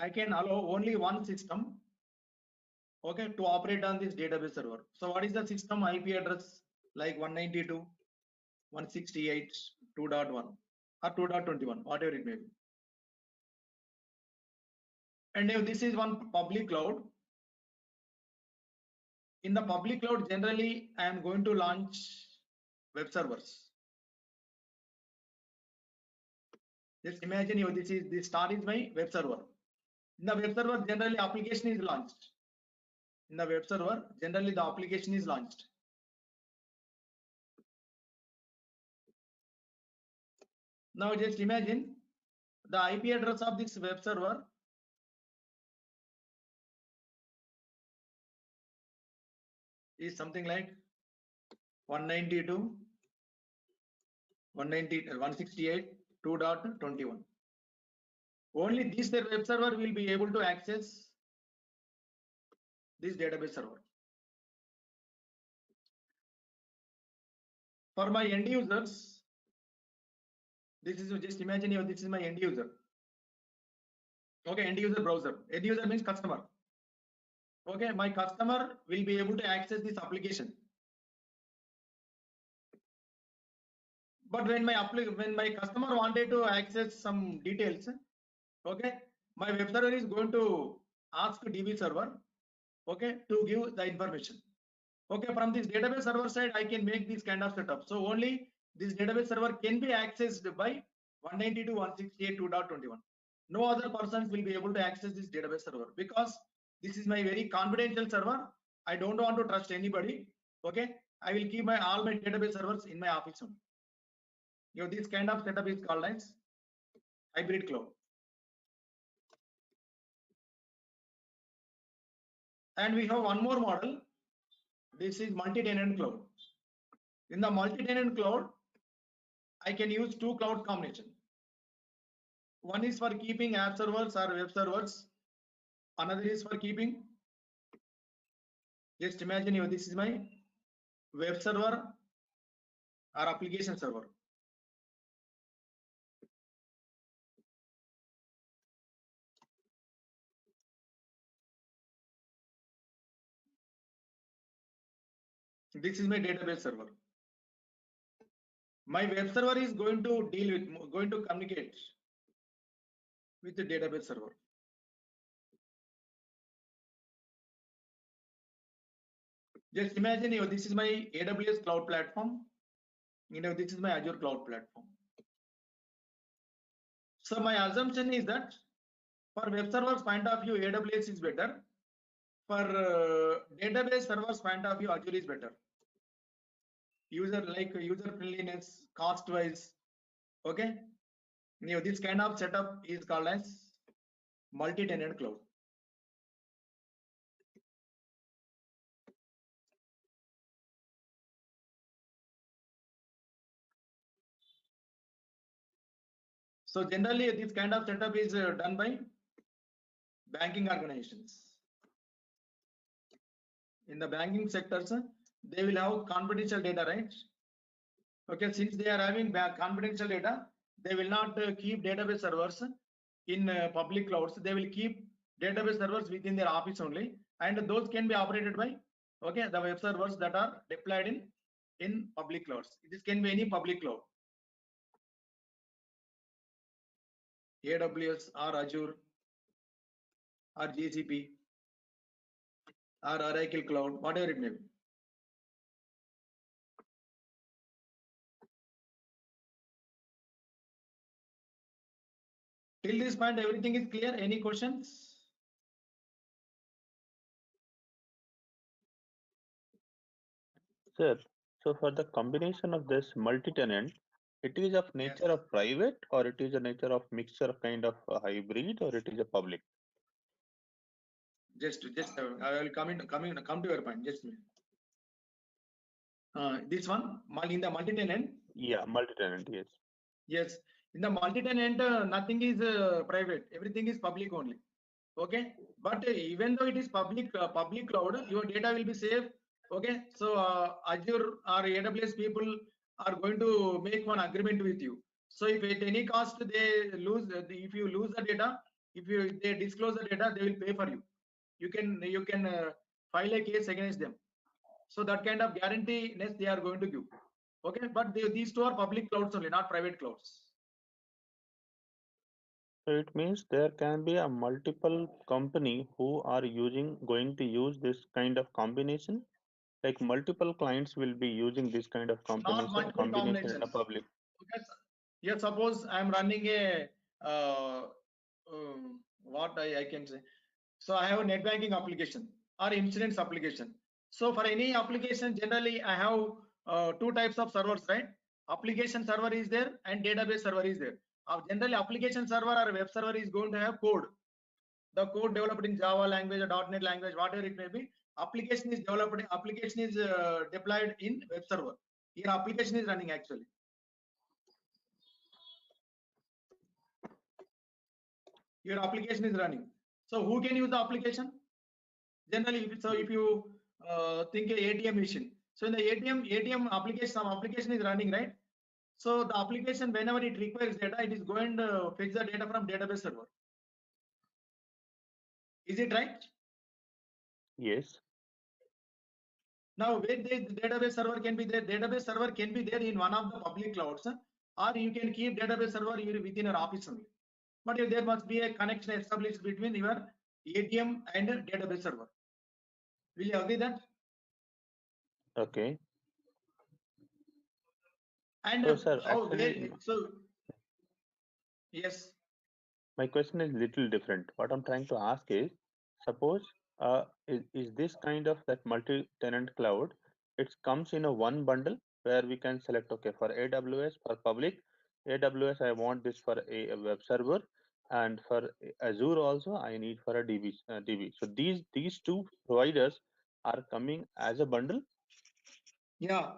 I can allow only one system, okay, to operate on this database server. So what is the system IP address? Like 192.168.2.1. or 2.21, whatever it may be. And if this is one public cloud, in the public cloud, generally, I am going to launch web servers. Just imagine you, this star is my web server. In the web server, generally application is launched. In the web server, generally the application is launched. Now just imagine the IP address of this web server is something like 192.168.2.21. Only this web server will be able to access this database server. For my end users, this is, just imagine you, this is my end user. Okay, end user browser. End user means customer. Okay, my customer will be able to access this application. But when my customer wanted to access some details, okay, my web server is going to ask DB server, okay, to give the information. Okay, from this database server side, I can make this kind of setup. So only this database server can be accessed by 192.168.2.21. No other persons will be able to access this database server because this is my very confidential server. I don't want to trust anybody. Okay, I will keep all my database servers in my office only. You know, this kind of setup is called as hybrid cloud. And we have one more model. This is multi-tenant cloud. In the multi-tenant cloud, I can use two cloud combination. One is for keeping app servers or web servers. Another is for keeping, just imagine you, this is my web server or application server. This is my database server. My web server is going to communicate with the database server. Just imagine you, this is my AWS cloud platform. You know, this is my Azure cloud platform. So my assumption is that for web servers point of view, AWS is better. For database servers point of view, Azure is better. User friendliness, cost wise. Okay. You know, this kind of setup is called as multi-tenant cloud. So generally, this kind of setup is done by banking organizations. In the banking sectors, they will have confidential data, right? Okay, since they are having confidential data, they will not keep database servers in public clouds. They will keep database servers within their office only, and those can be operated by, okay, the web servers that are deployed in public clouds. This can be any public cloud, AWS or Azure or GCP or Oracle Cloud, whatever it may be. Till this point, everything is clear. Any questions? Sir, so for the combination of this multi-tenant, it is of nature of private, or it is a nature of mixture of kind of a hybrid, or it is a public? Just I will come to your point. Just a minute. This one in the multi-tenant. Yeah, multi-tenant, yes. Yes, in the multi-tenant, nothing is private. Everything is public only. Okay, but even though it is public cloud, your data will be safe. Okay, so Azure or AWS people are going to make one agreement with you. So if at any cost they lose, if you lose the data, they disclose the data, they will pay for you. You can file a case against them. So that kind of guarantee they are going to give. Okay, but these two are public clouds only, not private clouds. So it means there can be a multiple company who are going to use this kind of combination. Like multiple clients will be using this kind of Not multiple combination in a combinations. public. Okay. Yeah, suppose I'm running a what I can say. So I have a net banking application or insurance application. So for any application, generally I have two types of servers, right? Application server is there and database server is there. Generally, application server or web server is going to have code. The code developed in Java language or .NET language, whatever it may be. Application is developed. Application is deployed in web server. Here, application is running actually. Your application is running. So who can use the application? Generally, if you think a ATM machine. So in the ATM application, some application is running, right? So the application, whenever it requires data, it is going to fetch the data from database server. Is it right? Yes. Now, where the database server can be there, database server can be there in one of the public clouds, or you can keep database server within your office only. But there must be a connection established between your ATM and database server. Will you agree that? Okay. And So, sir, how actually, yes. my question is little different. What I'm trying to ask is, suppose is this kind of that multi-tenant cloud? It comes in a one bundle where we can select, okay, for AWS for public, AWS I want this for a web server, and for Azure also I need for a DB. So these two providers are coming as a bundle. Yeah,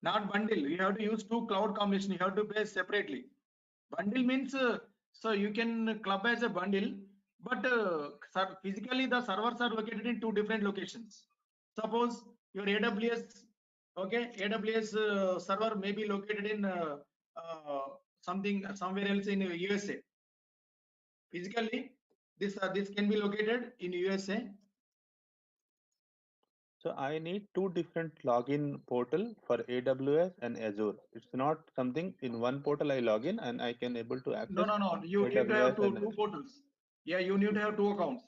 not bundle. You have to use two cloud combination. You have to pay separately. Bundle means so you can club as a bundle, but physically the servers are located in two different locations. Suppose your AWS, okay, AWS server may be located in somewhere else in USA. Physically, this can be located in USA. So I need two different login portal for AWS and Azure. It's not something in one portal I log in and I can able to access No. You need to have AWS and two portals. Yeah, you need to have two accounts.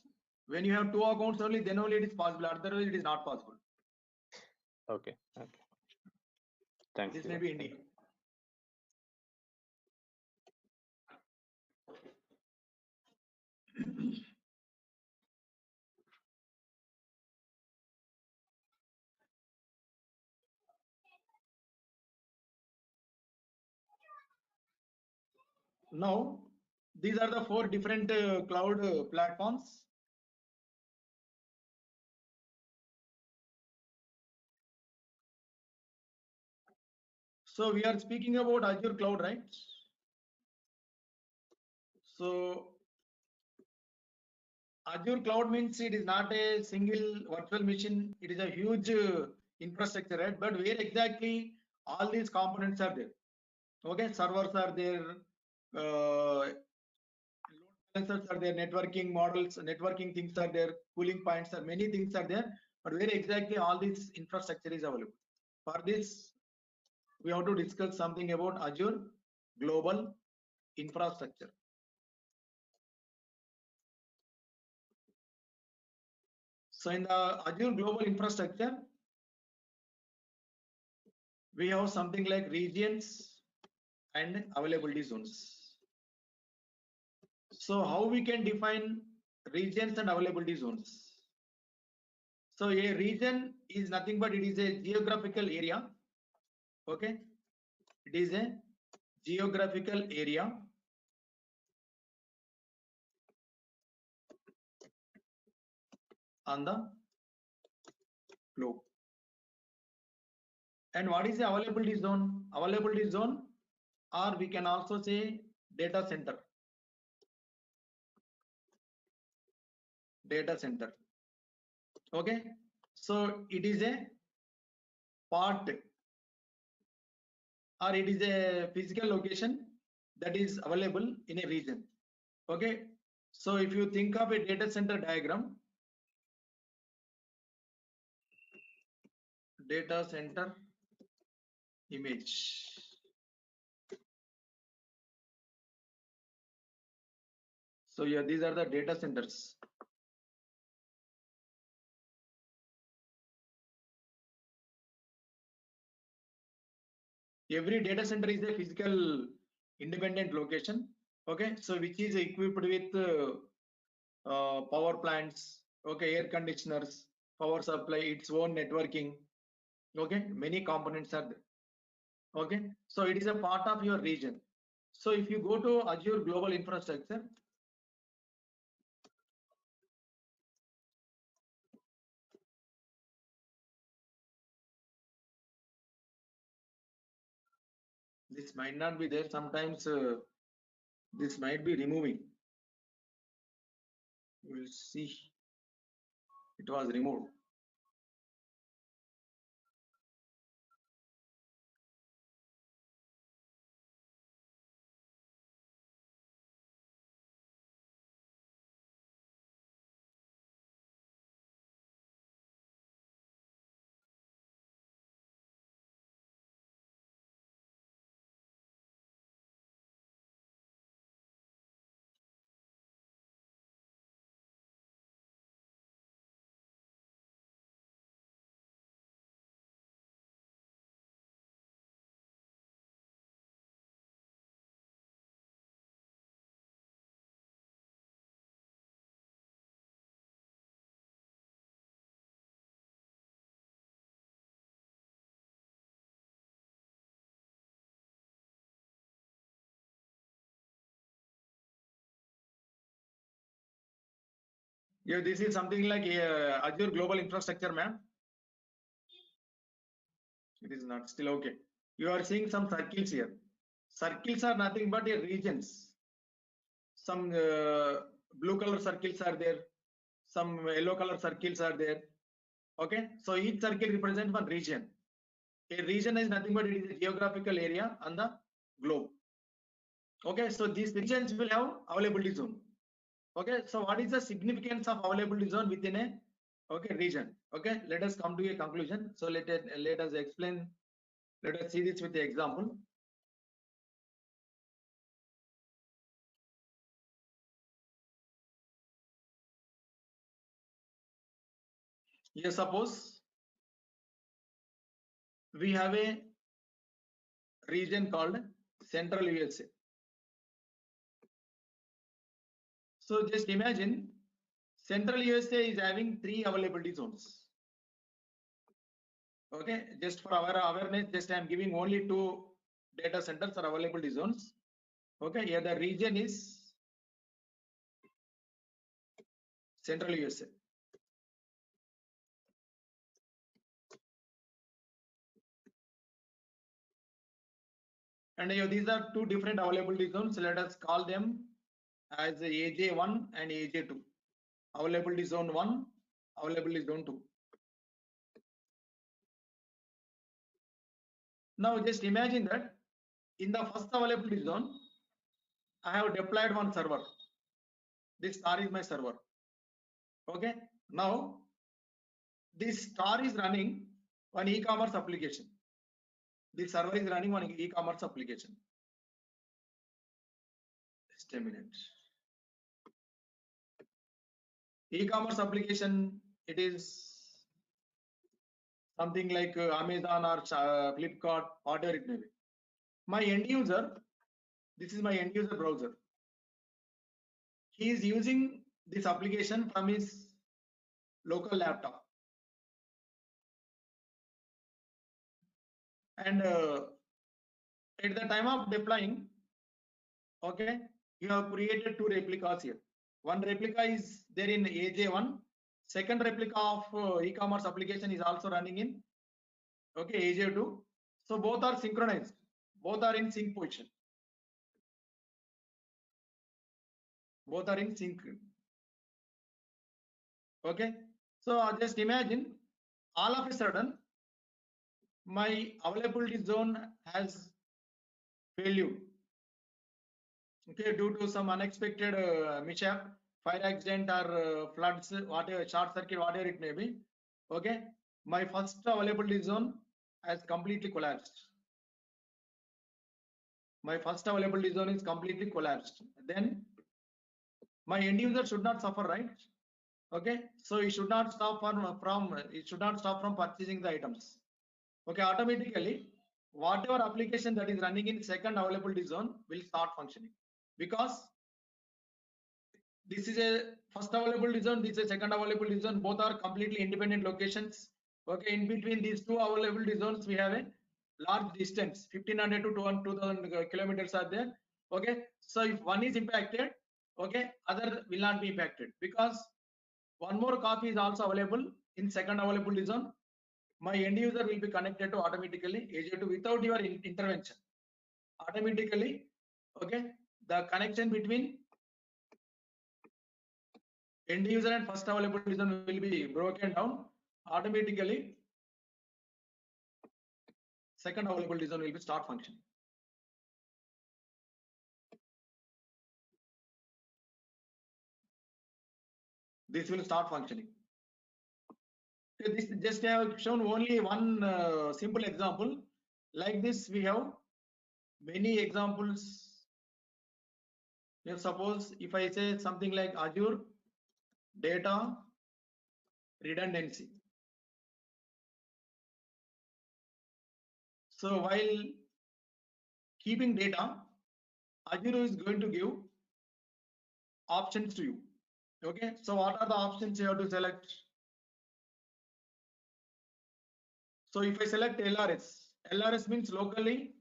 When you have two accounts only, then only it is possible. Otherwise, it is not possible. Okay. Thanks. This Shiva. may be India. Now, these are the four different cloud platforms. So we are speaking about Azure cloud, right? So Azure cloud means it is not a single virtual machine. It is a huge infrastructure, right? But where exactly all these components are there? Okay, servers are there, load balancers are there, networking models, networking things are there, cooling points are many things are there. But where exactly all this infrastructure is available? For this, we have to discuss something about Azure global infrastructure. So in the Azure global infrastructure, we have something like regions and availability zones. So how we can define regions and availability zones? So a region is nothing but it is a geographical area. Okay, it is a geographical area on the globe. And what is the availability zone? Availability zone, or we can also say data center. Data center. Okay, so it is a part or it is a physical location that is available in a region. Okay, so if you think of a data center diagram, data center image. So yeah, these are the data centers. Every data center is a physical independent location. Okay, so which is equipped with power plants, okay, air conditioners, power supply, its own networking. Okay, many components are there. Okay, so it is a part of your region. So if you go to Azure Global Infrastructure, this might not be there. Sometimes this might be removing. We'll see. It was removed. Yeah, this is something like Azure Global Infrastructure, ma'am. It is not still okay. You are seeing some circles here. Circles are nothing but regions. Some blue color circles are there. Some yellow color circles are there. Okay, so each circle represents one region. A region is nothing but it is a geographical area on the globe. Okay, so these regions will have availability zone. Okay, so what is the significance of availability zone within a region? Okay, let us come to a conclusion. So let us explain. Let us see this with the example. Here, suppose we have a region called Central USA. So just imagine Central USA is having 3 availability zones. Okay, just for our awareness, just I am giving only 2 data centers or availability zones. Okay, here the region is Central USA. And these are 2 different availability zones. Let us call them as AJ1 and AJ2. Availability zone 1, availability zone 2. Now just imagine that in the first availability zone, I have deployed one server. This star is my server. Okay. Now this star is running one e-commerce application. This server is running one e-commerce application. Just a minute. E-commerce application, it is something like Amazon or Flipkart, whatever it may be. My end user, this is my end user browser. He is using this application from his local laptop. And at the time of deploying, okay, you have created 2 replicas here. One replica is there in AJ1. Second replica of e-commerce application is also running in AJ2. So both are synchronized. Both are in sync position. Both are in sync. Okay. So just imagine all of a sudden my availability zone has failure. Okay, due to some unexpected mishap, fire accident or floods, whatever, short circuit, whatever it may be. Okay, my first availability zone has completely collapsed. My first availability zone is completely collapsed. Then my end user should not suffer, right? Okay, so it should not stop from purchasing the items. Okay, automatically whatever application that is running in second availability zone will start functioning, because this is a first availability zone, this is a second availability zone, both are completely independent locations. Okay, in between these two availability zones we have a large distance, 1500 to 2000 kilometers are there. Okay, so if one is impacted, okay, other will not be impacted, because one more copy is also available in second availability zone. My end user will be connected to automatically AZURE to without your intervention. Automatically, okay, the connection between end user and first availability zone will be broken down. Automatically, second availability zone will be start functioning. This will start functioning. This just have shown only one simple example. Like this, we have many examples. If suppose if I say something like Azure data redundancy. So while keeping data, Azure is going to give options to you. Okay, so what are the options you have to select? So if I select LRS means locally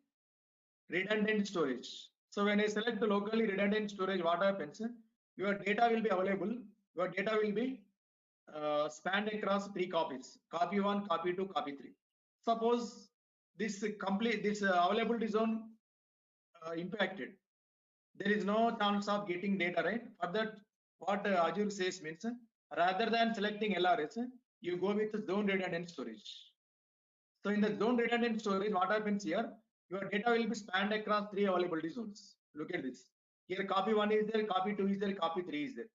redundant storage. So when I select the locally redundant storage, what happens? Your data will be available. Your data will be spanned across 3 copies: copy 1, copy 2, copy 3. Suppose this availability zone impacted, there is no chance of getting data, right? For that, what Azure says means, rather than selecting LRS, you go with zone redundant storage. So in the zone redundant storage, what happens here? Your data will be spanned across 3 availability zones. Look at this. Here copy 1 is there, copy 2 is there, copy 3 is there.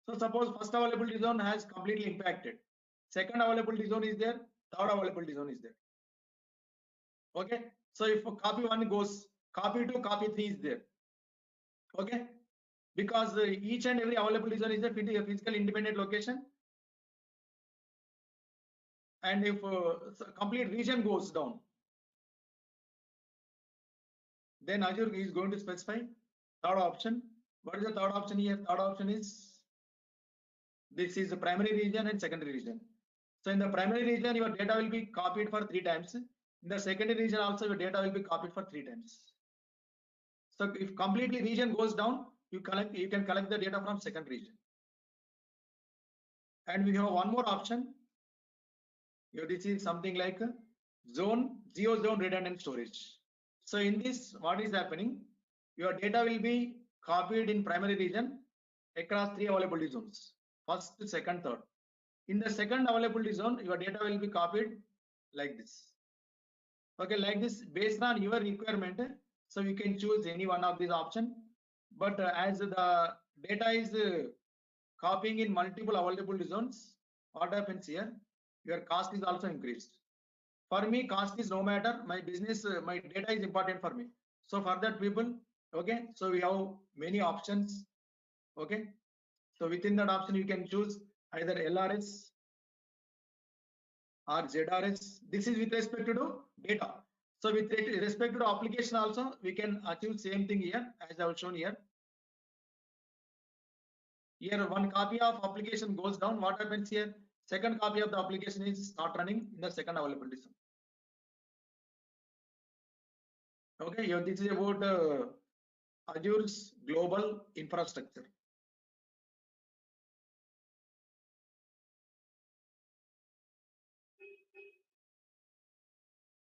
So suppose first availability zone has completely impacted. Second availability zone is there, third availability zone is there. Okay. So if copy 1 goes, copy 2, copy 3 is there. Okay. Because each and every availability zone is a physical independent location. And if complete region goes down, then Azure is going to specify third option. What is the third option here? Third option is, this is the primary region and secondary region. So in the primary region, your data will be copied for 3 times. In the secondary region also, your data will be copied for 3 times. So if completely region goes down, you can collect the data from second region. And we have one more option. Here this is something like geo zone redundant storage. So in this, what is happening? Your data will be copied in primary region across 3 availability zones: first, second, third. In the second availability zone, your data will be copied like this. Okay, like this, based on your requirement. So you can choose any one of these options. But as the data is copying in multiple availability zones, what happens here? Your cost is also increased. For me, cost is no matter. My business, my data is important for me. So for that people, okay, so we have many options. Okay, so within that option, you can choose either LRS or ZRS. This is with respect to data. So with respect to application also, we can achieve same thing here as I have shown here. Here one copy of application goes down. What happens here? Second copy of the application is not running in the second availability zone. Okay, here this is about Azure's global infrastructure.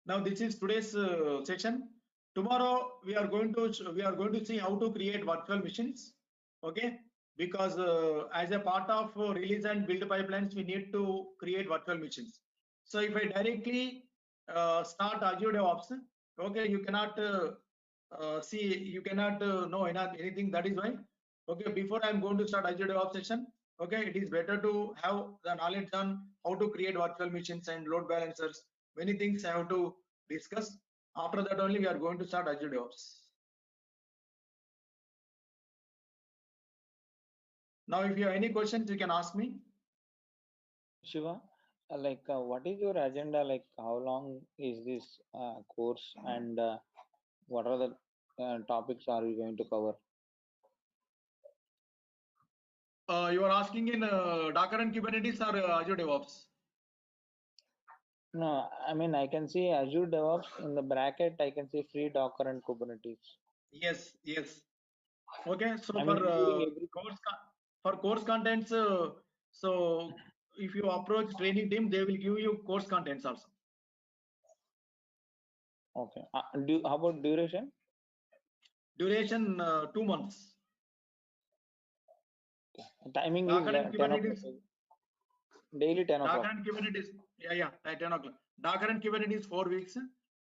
Now this is today's session. Tomorrow we are going to see how to create virtual machines. Okay, because as a part of release and build pipelines, we need to create virtual machines. So if I directly start Azure DevOps, okay, you cannot you cannot know anything. That is why, okay, before I'm going to start Azure DevOps session, okay, it is better to have the knowledge on how to create virtual machines and load balancers. Many things I have to discuss. After that only we are going to start Azure DevOps. Now, if you have any questions, you can ask me. Shiva, what is your agenda? Like, how long is this course, and what are the topics are we going to cover? You are asking in Docker and Kubernetes or Azure DevOps? No, I mean, I can see Azure DevOps in the bracket. I can see free Docker and Kubernetes. Yes, yes. Okay, so I for mean, doing everything. course contents, so if you approach training team, they will give you course contents also. Okay. How about duration? Duration 2 months. Timing is Docker and 10 o'clock. Kubernetes. Daily 10 o'clock. Docker and Kubernetes, yeah, at 10 o'clock. Docker and Kubernetes 4 weeks,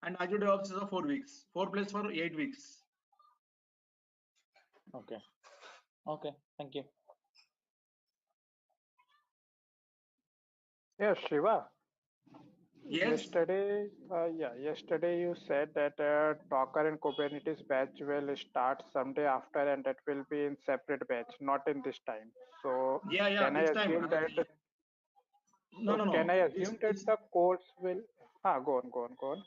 and Azure DevOps is 4 weeks. 4 plus 4, 8 weeks. Okay. Okay. Thank you. Yes, Shiva. Yes. Yesterday you said that Docker and Kubernetes batch will start someday after, and that will be in separate batch, not in this time. So Yeah, can I this time. assume that? No. Can I assume that the course will? Go on.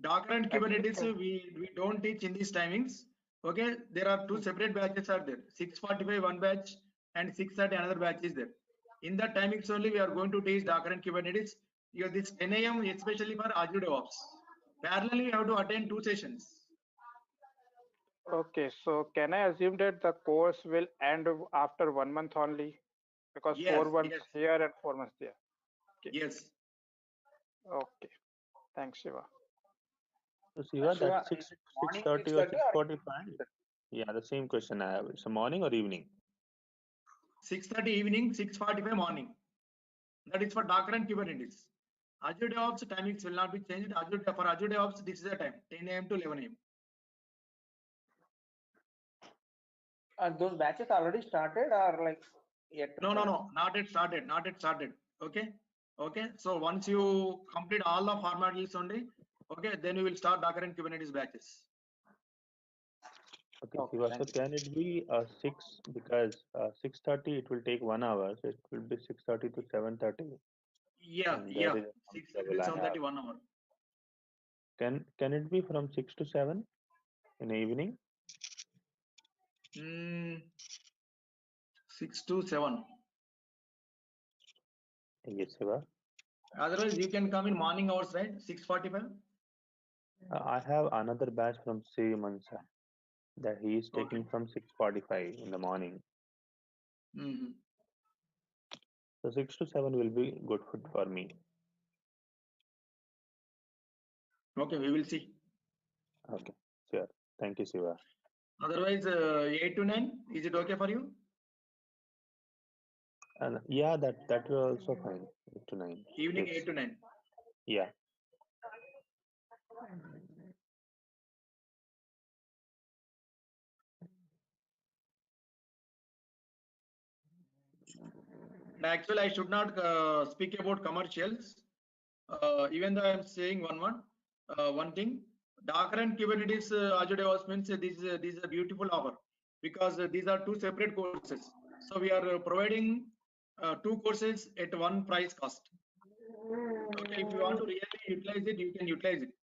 Docker and Kubernetes, we don't teach in these timings. Okay, there are 2 separate batches are there. 6:45 one batch and 6:30 another batch is there. In that timings only we are going to teach Docker and Kubernetes. This 10 a.m. especially for Azure DevOps. Parallelly, you have to attend 2 sessions. Okay, so can I assume that the course will end after 1 month only? Because Yes, 4 months here and 4 months there. Okay. Yes. Okay. Thanks, Shiva. So Shiva, Shiva, that's 6:30 or 6:45? Yeah, the same question I have. It's a morning or evening? 6:30 evening, 6:45 morning. That is for Docker and Kubernetes. Azure DevOps timings will not be changed. For Azure DevOps, this is the time, 10 a.m. to 11 a.m. Those batches already started or like yet? No, not yet started. Okay. So once you complete all the formalities only, okay, then we will start Docker and Kubernetes batches. Okay, Shiva. So can it be 6, because 6:30 it will take 1 hour, so it will be 6:30 to 7:30. Yeah. 6:30 to 7:30, 1 hour. Can it be from 6 to 7 in the evening? 6 to 7. Yes, Shiva. Otherwise, you can come in morning hours, right? 6:45. I have another batch from Sri Mansa that he is taking from 6:45 in the morning. So 6 to 7 will be good for me. Okay, we will see. Okay, sure. Thank you, Shiva. Otherwise, 8 to 9, is it okay for you? And yeah, that will also fine. 8 to 9. Evening Yes. 8 to 9. Yeah. Actually, I should not speak about commercials. Even though I am saying one thing, Docker and Kubernetes Azure DevOps means this is a beautiful offer, because these are 2 separate courses. So we are providing 2 courses at one price cost. Okay, if you want to really utilize it, you can utilize it.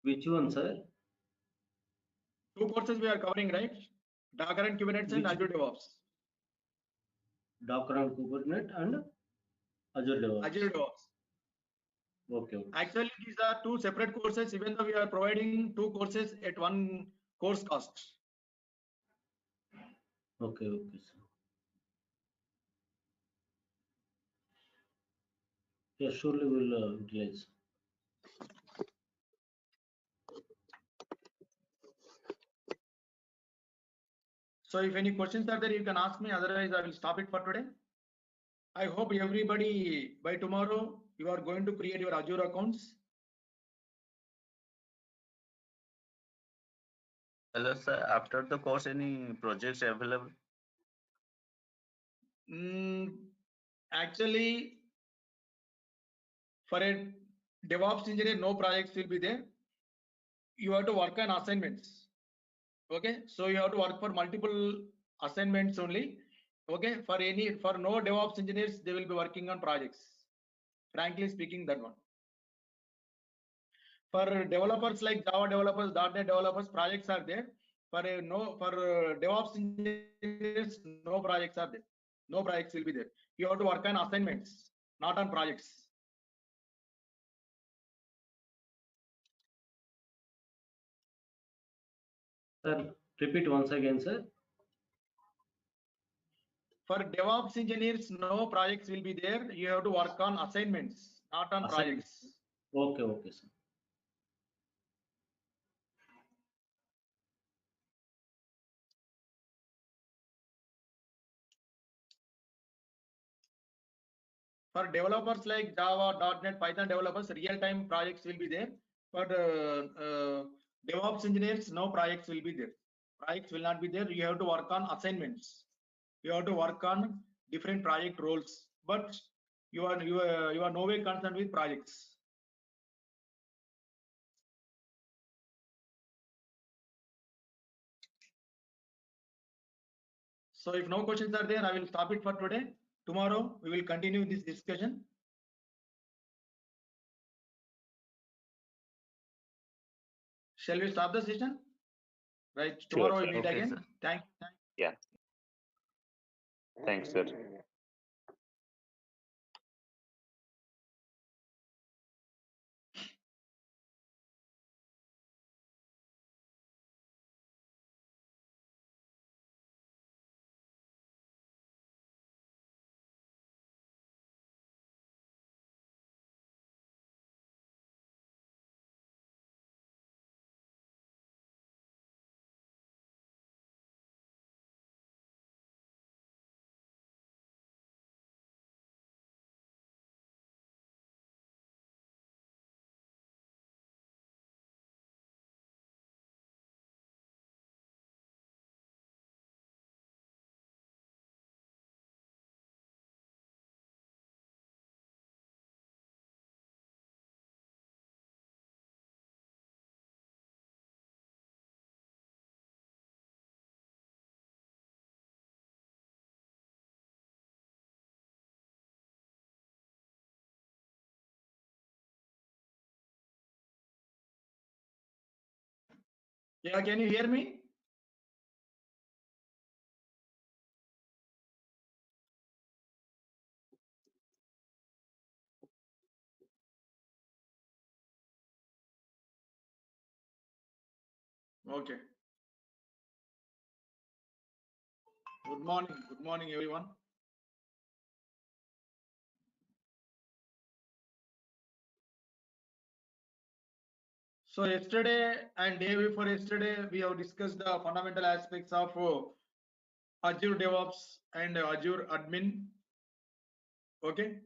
Which one, sir? 2 courses we are covering, right? Docker and Kubernetes and Azure DevOps. Docker and Kubernetes and Azure DevOps. Azure DevOps. Okay. Actually, these are 2 separate courses, even though we are providing 2 courses at one course cost. Okay, sir. Yeah, surely we'll utilize. So if any questions are there, you can ask me. Otherwise, I will stop it for today. I hope everybody, by tomorrow, you are going to create your Azure accounts. Hello, sir. After the course, any projects available? Actually, for a DevOps engineer, no projects will be there. you have to work on assignments. Okay, so you have to work for multiple assignments only. Okay, for no DevOps engineers, they will be working on projects. Frankly speaking, that one. For developers like Java developers, .NET developers, projects are there. For DevOps engineers, no projects are there. No projects will be there. You have to work on assignments, not on projects. Sir, repeat once again, sir. For DevOps engineers, no projects will be there. You have to work on assignments, not on projects. Okay, okay, sir. For developers like Java, .NET, Python developers, real-time projects will be there. But DevOps engineers, no projects will be there. Projects will not be there. You have to work on assignments. You have to work on different project roles. But you are no way concerned with projects. So if no questions are there, I will stop it for today. Tomorrow we will continue this discussion. Shall we stop the session? Right. Tomorrow Sure, we meet sir. again. sir. Thank. Yeah. Thanks, sir. Yeah, can you hear me? Okay. Good morning everyone. So yesterday and day before yesterday, we have discussed the fundamental aspects of Azure DevOps and Azure Admin. Okay.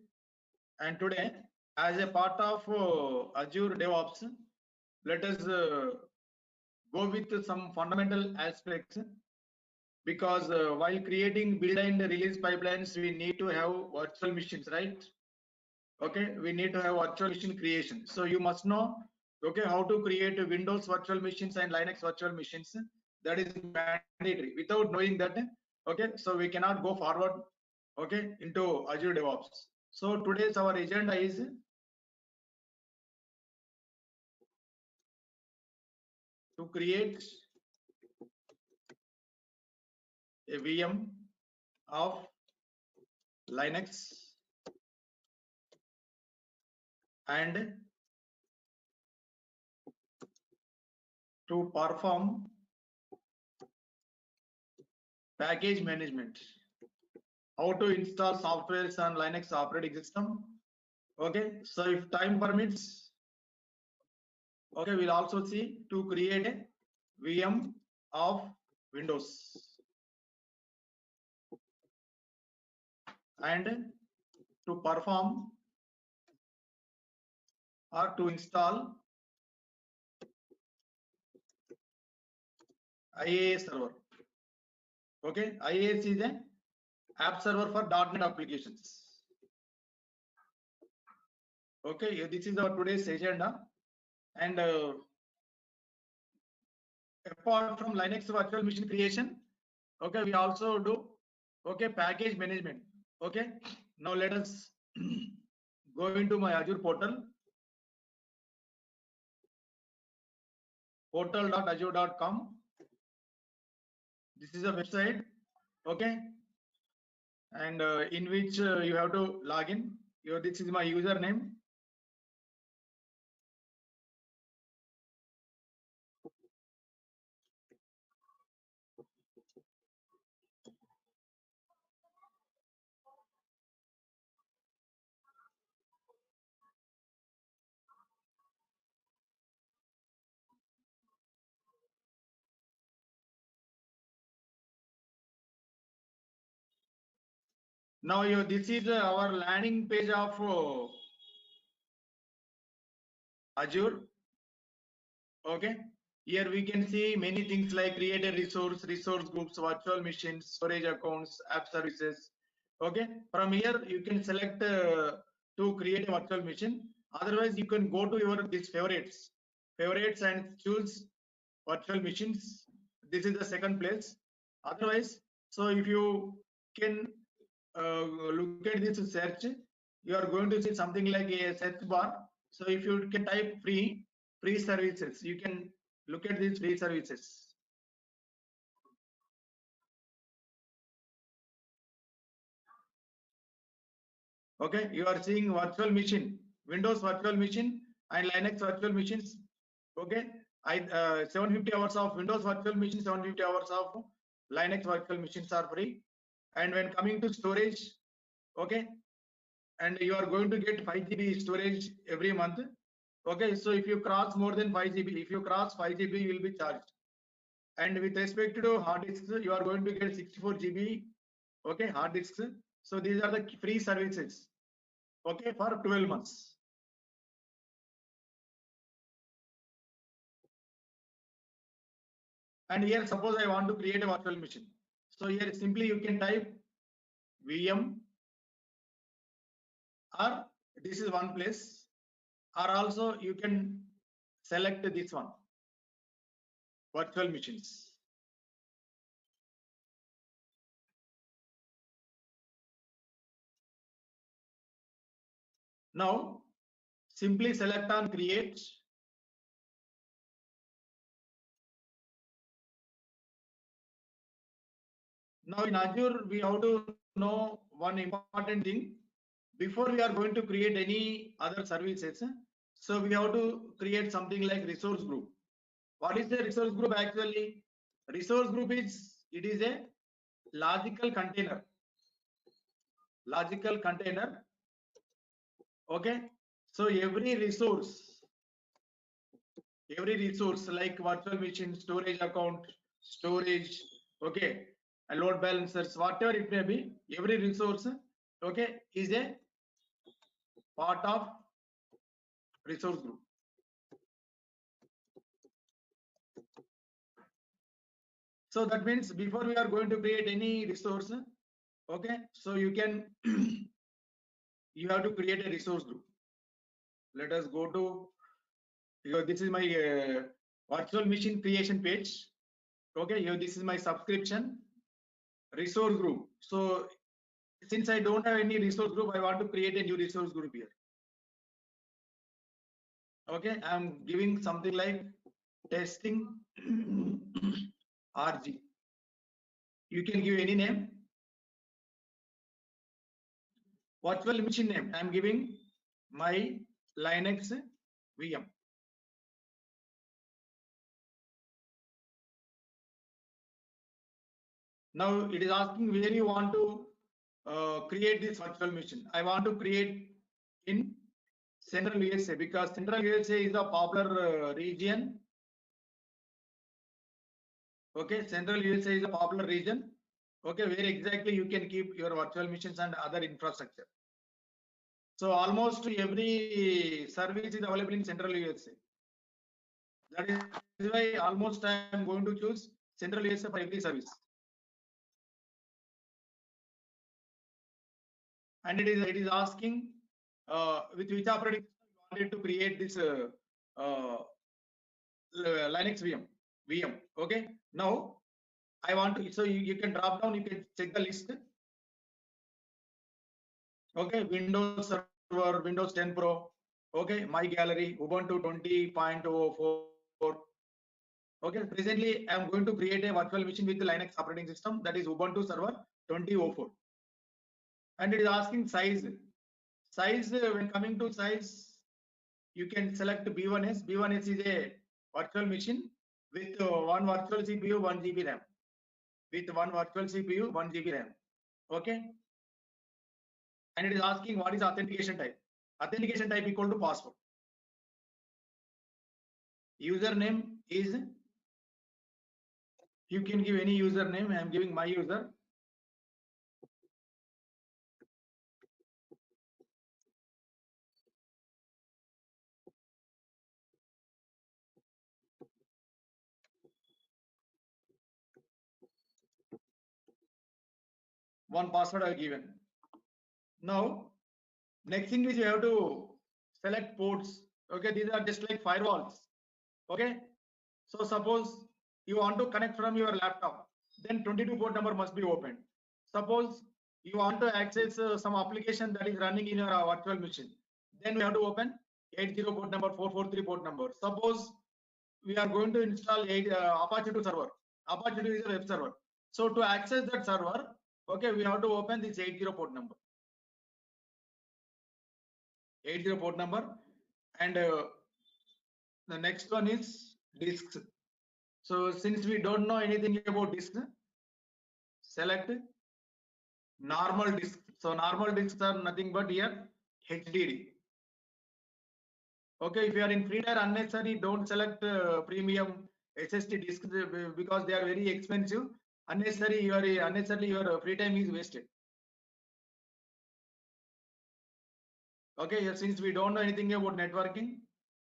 And today, as a part of Azure DevOps, let us go with some fundamental aspects, because while creating build and release pipelines, we need to have virtual machines, right? Okay, we need to have virtual machine creation. So you must know, okay, how to create Windows virtual machines and Linux virtual machines. That is mandatory. Without knowing that, okay, so we cannot go forward, okay, into Azure DevOps. So today's our agenda is to create a VM of Linux and to perform package management. How to install softwares on Linux operating system. Okay, so if time permits, okay, we'll also see to create a VM of Windows and to perform or to install IaaS server. Okay, IaaS is a app server for .NET applications. Okay, this is our today's agenda, and apart from Linux virtual machine creation, okay, we also do, okay, package management. Okay, now let us go into my Azure portal, portal.azure.com. This is a website, okay, and in which you have to log in. This is my username. Now this is our landing page of Azure. Okay, here we can see many things like create a resource groups, virtual machines, storage accounts, app services. Okay, from here you can select to create a virtual machine. Otherwise, you can go to your these favorites and choose virtual machines. This is the second place. Otherwise, so if you can look at this search, you are going to see something like a search bar. So if you can type free services, you can look at these free services. Okay, you are seeing virtual machine, Windows virtual machine and Linux virtual machines. Okay, 750 hours of Windows virtual machine, 750 hours of Linux virtual machines are free. And when coming to storage, okay, and you are going to get 5 GB storage every month. Okay, so if you cross more than 5 GB, if you cross 5 GB, you will be charged. And with respect to hard disks, you are going to get 64 GB, okay, hard disks. So these are the free services, okay, for 12 months. And here, suppose I want to create a virtual machine. So here simply you can type VM, or this is one place, or also you can select this one, virtual machines. Now simply select on create. Now in Azure, we have to know one important thing. Before we are going to create any other services, so we have to create something like resource group. What is the resource group actually? Resource group is, it is a logical container. Logical container. Okay. So every resource like virtual machine, storage account, storage, okay, and load balancers, whatever it may be, every resource, okay, is a part of resource group. So that means before we are going to create any resource, okay, so you can you have to create a resource group. Let us go to this is my virtual machine creation page. Okay, here this is my subscription resource group. So since I don't have any resource group, I want to create a new resource group here. Okay, I'm giving something like testing RG. You can give any name. Virtual machine name, I'm giving my Linux VM. Now it is asking where you want to create this virtual machine. I want to create in Central USA because Central USA is a popular region. Okay, Central USA is a popular region. Okay, where exactly you can keep your virtual machines and other infrastructure. So almost every service is available in Central USA. That is why almost I am going to choose Central USA for every service. And it is asking with which operating system you wanted to create this Linux VM. VM. Okay. Now I want to, so you can drop down, you can check the list. Okay, Windows Server, Windows 10 Pro. Okay, My Gallery, Ubuntu 20.04. Okay, presently I am going to create a virtual machine with the Linux operating system, that is Ubuntu Server 2004. And it is asking size. Size, when coming to size, you can select B1S. B1S is a virtual machine with one virtual CPU, 1 GB RAM. With one virtual CPU, 1 GB RAM. Okay. And it is asking what is authentication type. Authentication type equal to password. Username is, you can give any username. I am giving my user. One password I have given. Now, next thing is you have to select ports. Okay, these are just like firewalls. Okay, so suppose you want to connect from your laptop, then 22 port number must be opened. Suppose you want to access some application that is running in your virtual machine, then we have to open 80 port number, 443 port number. Suppose we are going to install Apache 2 server. Apache 2 is a web server. So to access that server, okay, we have to open this 80 port number. 80 port number, and the next one is disks. So since we don't know anything about disk, select normal disk. So normal disks are nothing but here HDD. Okay, if you are in free tier, unnecessary, don't select premium SSD disks because they are very expensive. Unnecessary, your free time is wasted. Okay, since we don't know anything about networking,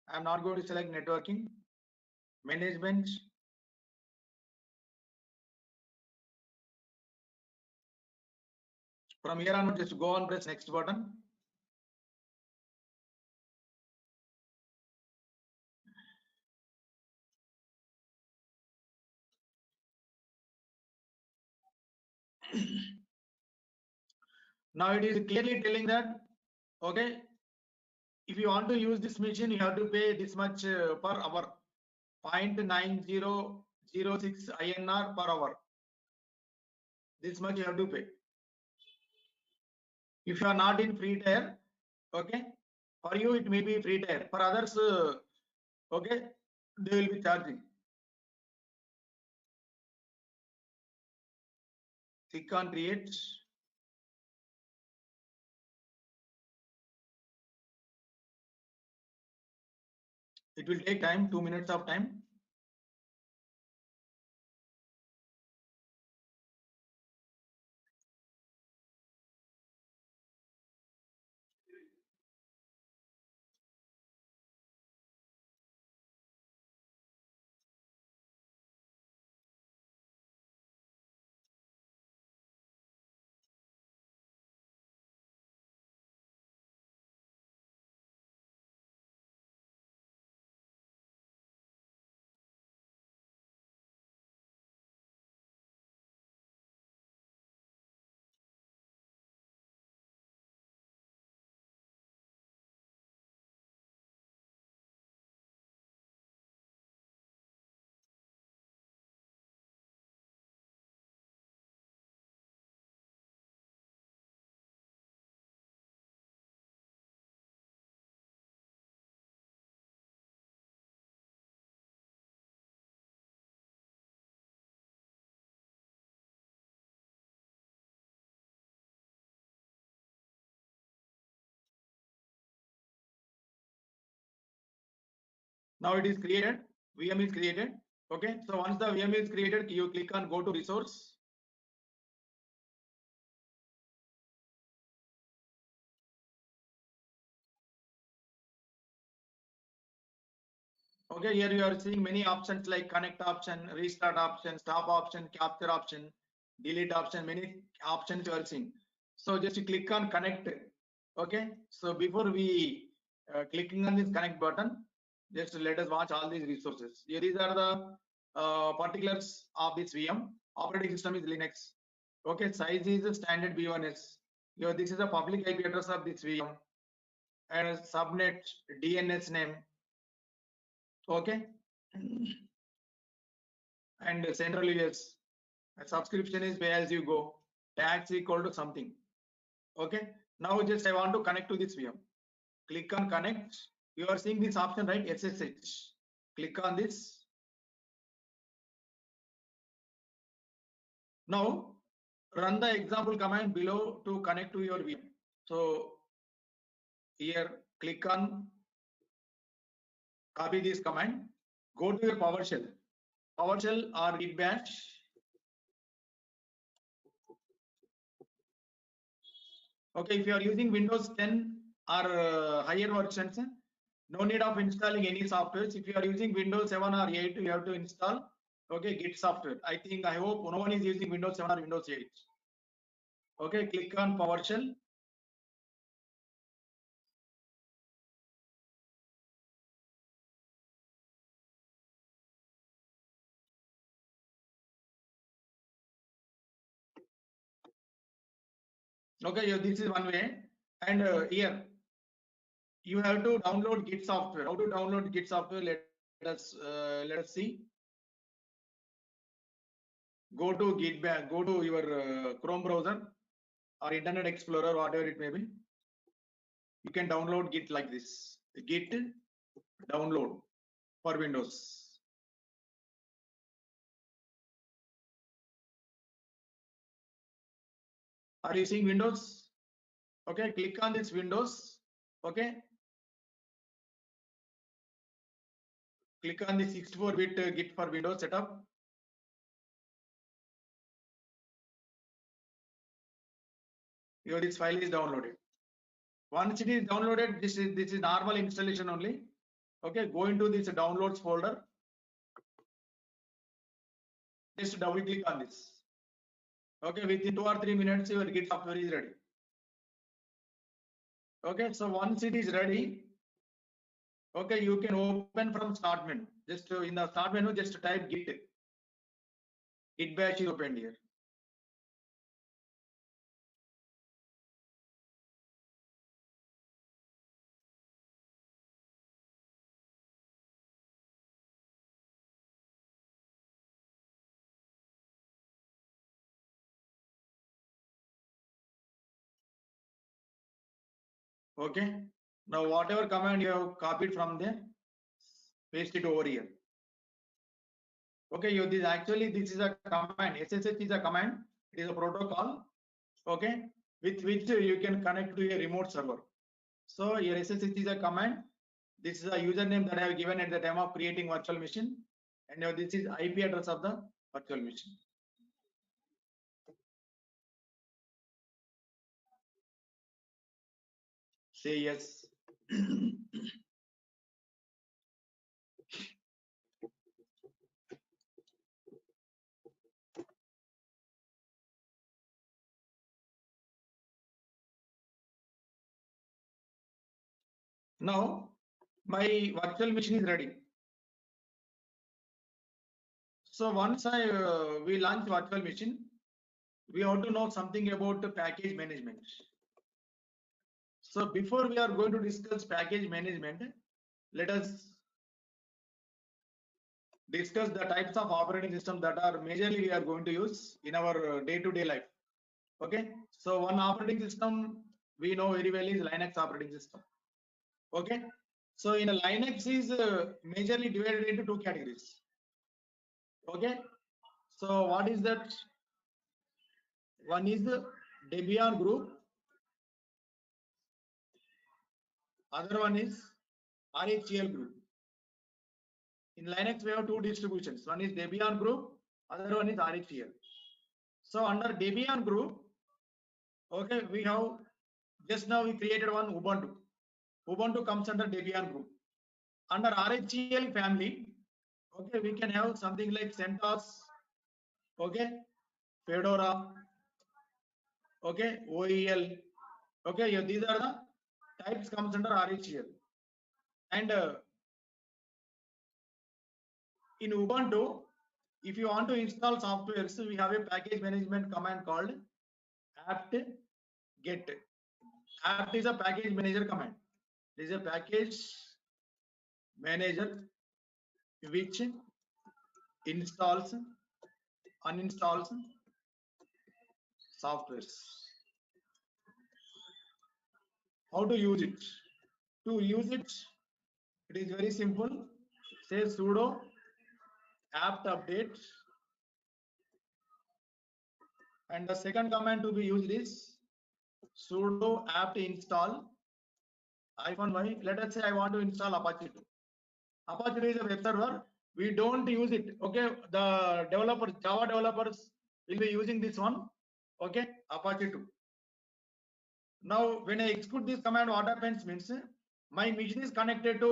I am not going to select networking. Management. From here on, just go on, press next button. Now it is clearly telling that, okay, if you want to use this machine, you have to pay this much per hour, 0.9006 INR per hour. This much you have to pay. If you are not in free tier, okay, for you it may be free tier. For others, okay, they will be charging. Click on create. It will take time, 2 minutes of time. Now it is created, VM is created. Okay, so once the VM is created, you click on go to resource. Okay, here you are seeing many options like connect option, restart option, stop option, capture option, delete option, many options you are seeing. So just click on connect. Okay, so before we clicking on this connect button, just let us watch all these resources. Here these are the particulars of this VM. Operating system is Linux. Okay, size is a standard B1S. This is the public IP address of this VM and a subnet DNS name. Okay, and central US. Subscription is pay as you go. Tax equal to something. Okay, now just I want to connect to this VM. Click on connect. You are seeing this option, right? SSH. Click on this. Now run the example command below to connect to your VM. So here click on copy this command. Go to your PowerShell or Git bash. Okay, if you are using Windows 10 or higher versions, no need of installing any software. If you are using Windows 7 or 8, you have to install Git software. I hope no one is using Windows 7 or Windows 8. Okay, click on PowerShell. Okay, this is one way, and here you have to download Git software. How to download Git software? Let us see. Go to Git back. Go to your Chrome browser or Internet Explorer, whatever it may be. You can download Git like this. Git download for Windows. Are you seeing Windows? Okay, click on this Windows. Okay, click on the 64-bit Git for Windows setup. This file is downloaded. Once it is downloaded, this is normal installation only. Okay, go into this downloads folder. Just double click on this. Okay, within 2 or 3 minutes, your Git software is ready. Okay, so once it is ready, okay, you can open from start menu. Just in the start menu, just type Git. Git bash is opened here. Okay, now whatever command you have copied from there, paste it over here. Okay, this is a command. SSH is a command. It is a protocol. Okay, with which you can connect to a remote server. So your SSH is a command. This is a username that I have given at the time of creating virtual machine, and now this is IP address of the virtual machine. Say yes. Now my virtual machine is ready. So once we launch virtual machine, we have to know something about the package management. So before we are going to discuss package management, let us discuss the types of operating systems that are majorly we are going to use in our day-to-day life. Okay, so one operating system we know very well is Linux operating system. Okay, so in a Linux is majorly divided into 2 categories. Okay, so what is that? One is the Debian group, other one is RHEL group. In Linux we have 2 distributions. One is Debian group, other one is RHEL. So under Debian group, okay, we have just now we created one Ubuntu. Ubuntu comes under Debian group. Under RHEL family, okay, we can have something like CentOS, okay, Fedora, okay, OEL, okay, yeah, these are the types comes under RHEL. And in Ubuntu, if you want to install software, so we have a package management command called apt get. Apt is a package manager command. It is a package manager which installs, uninstalls softwares. How to use it? To use it, it is very simple. Say sudo apt update, and the second command to be used is sudo apt install -y. Let us say I want to install Apache 2. Apache 2 is a web server. We don't use it. Okay, the developers, Java developers will be using this one. Okay, Apache 2. Now, when I execute this command, what happens means my machine is connected to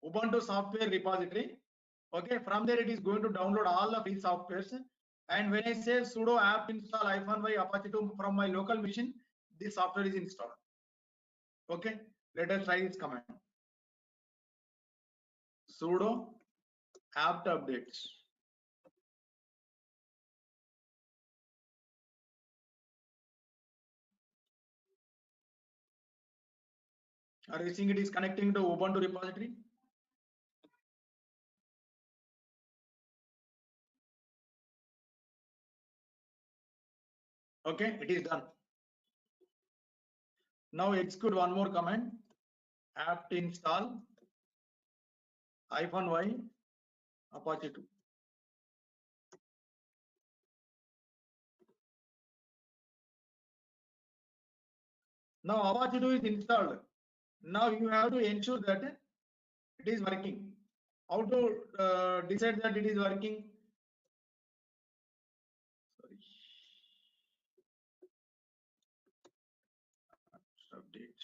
Ubuntu software repository. Okay, from there it is going to download all the free softwares. And when I say sudo apt install -y Apache 2 from my local machine, this software is installed. Okay, let us try this command. Sudo apt updates. Are you seeing it is connecting to Ubuntu repository? Okay, it is done. Now execute one more command, apt install -y Apache 2. Now Apache 2 is installed. Now you have to ensure that it is working. How to decide that it is working? Sorry. Update.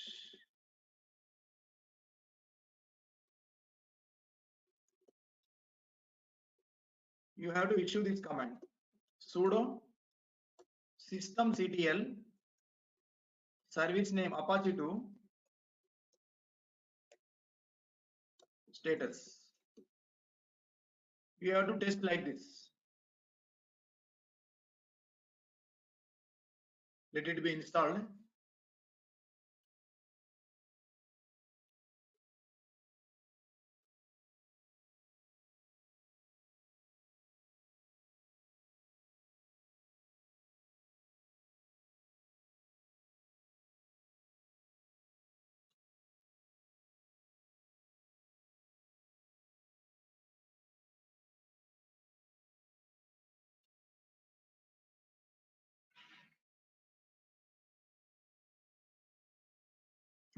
You have to issue this command, sudo systemctl service name Apache 2 status. You have to test like this. Let it be installed.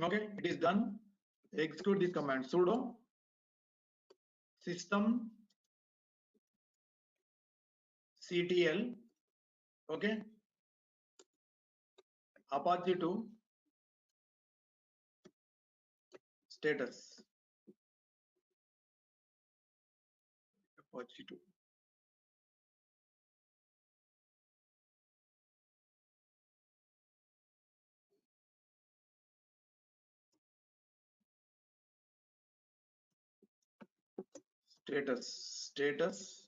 Okay, it is done. Execute this command, sudo systemctl, okay, Apache 2 status. Apache 2. Status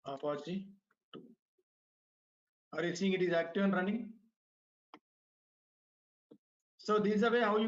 Apache 2. Are you seeing it is active and running? So this is the way how you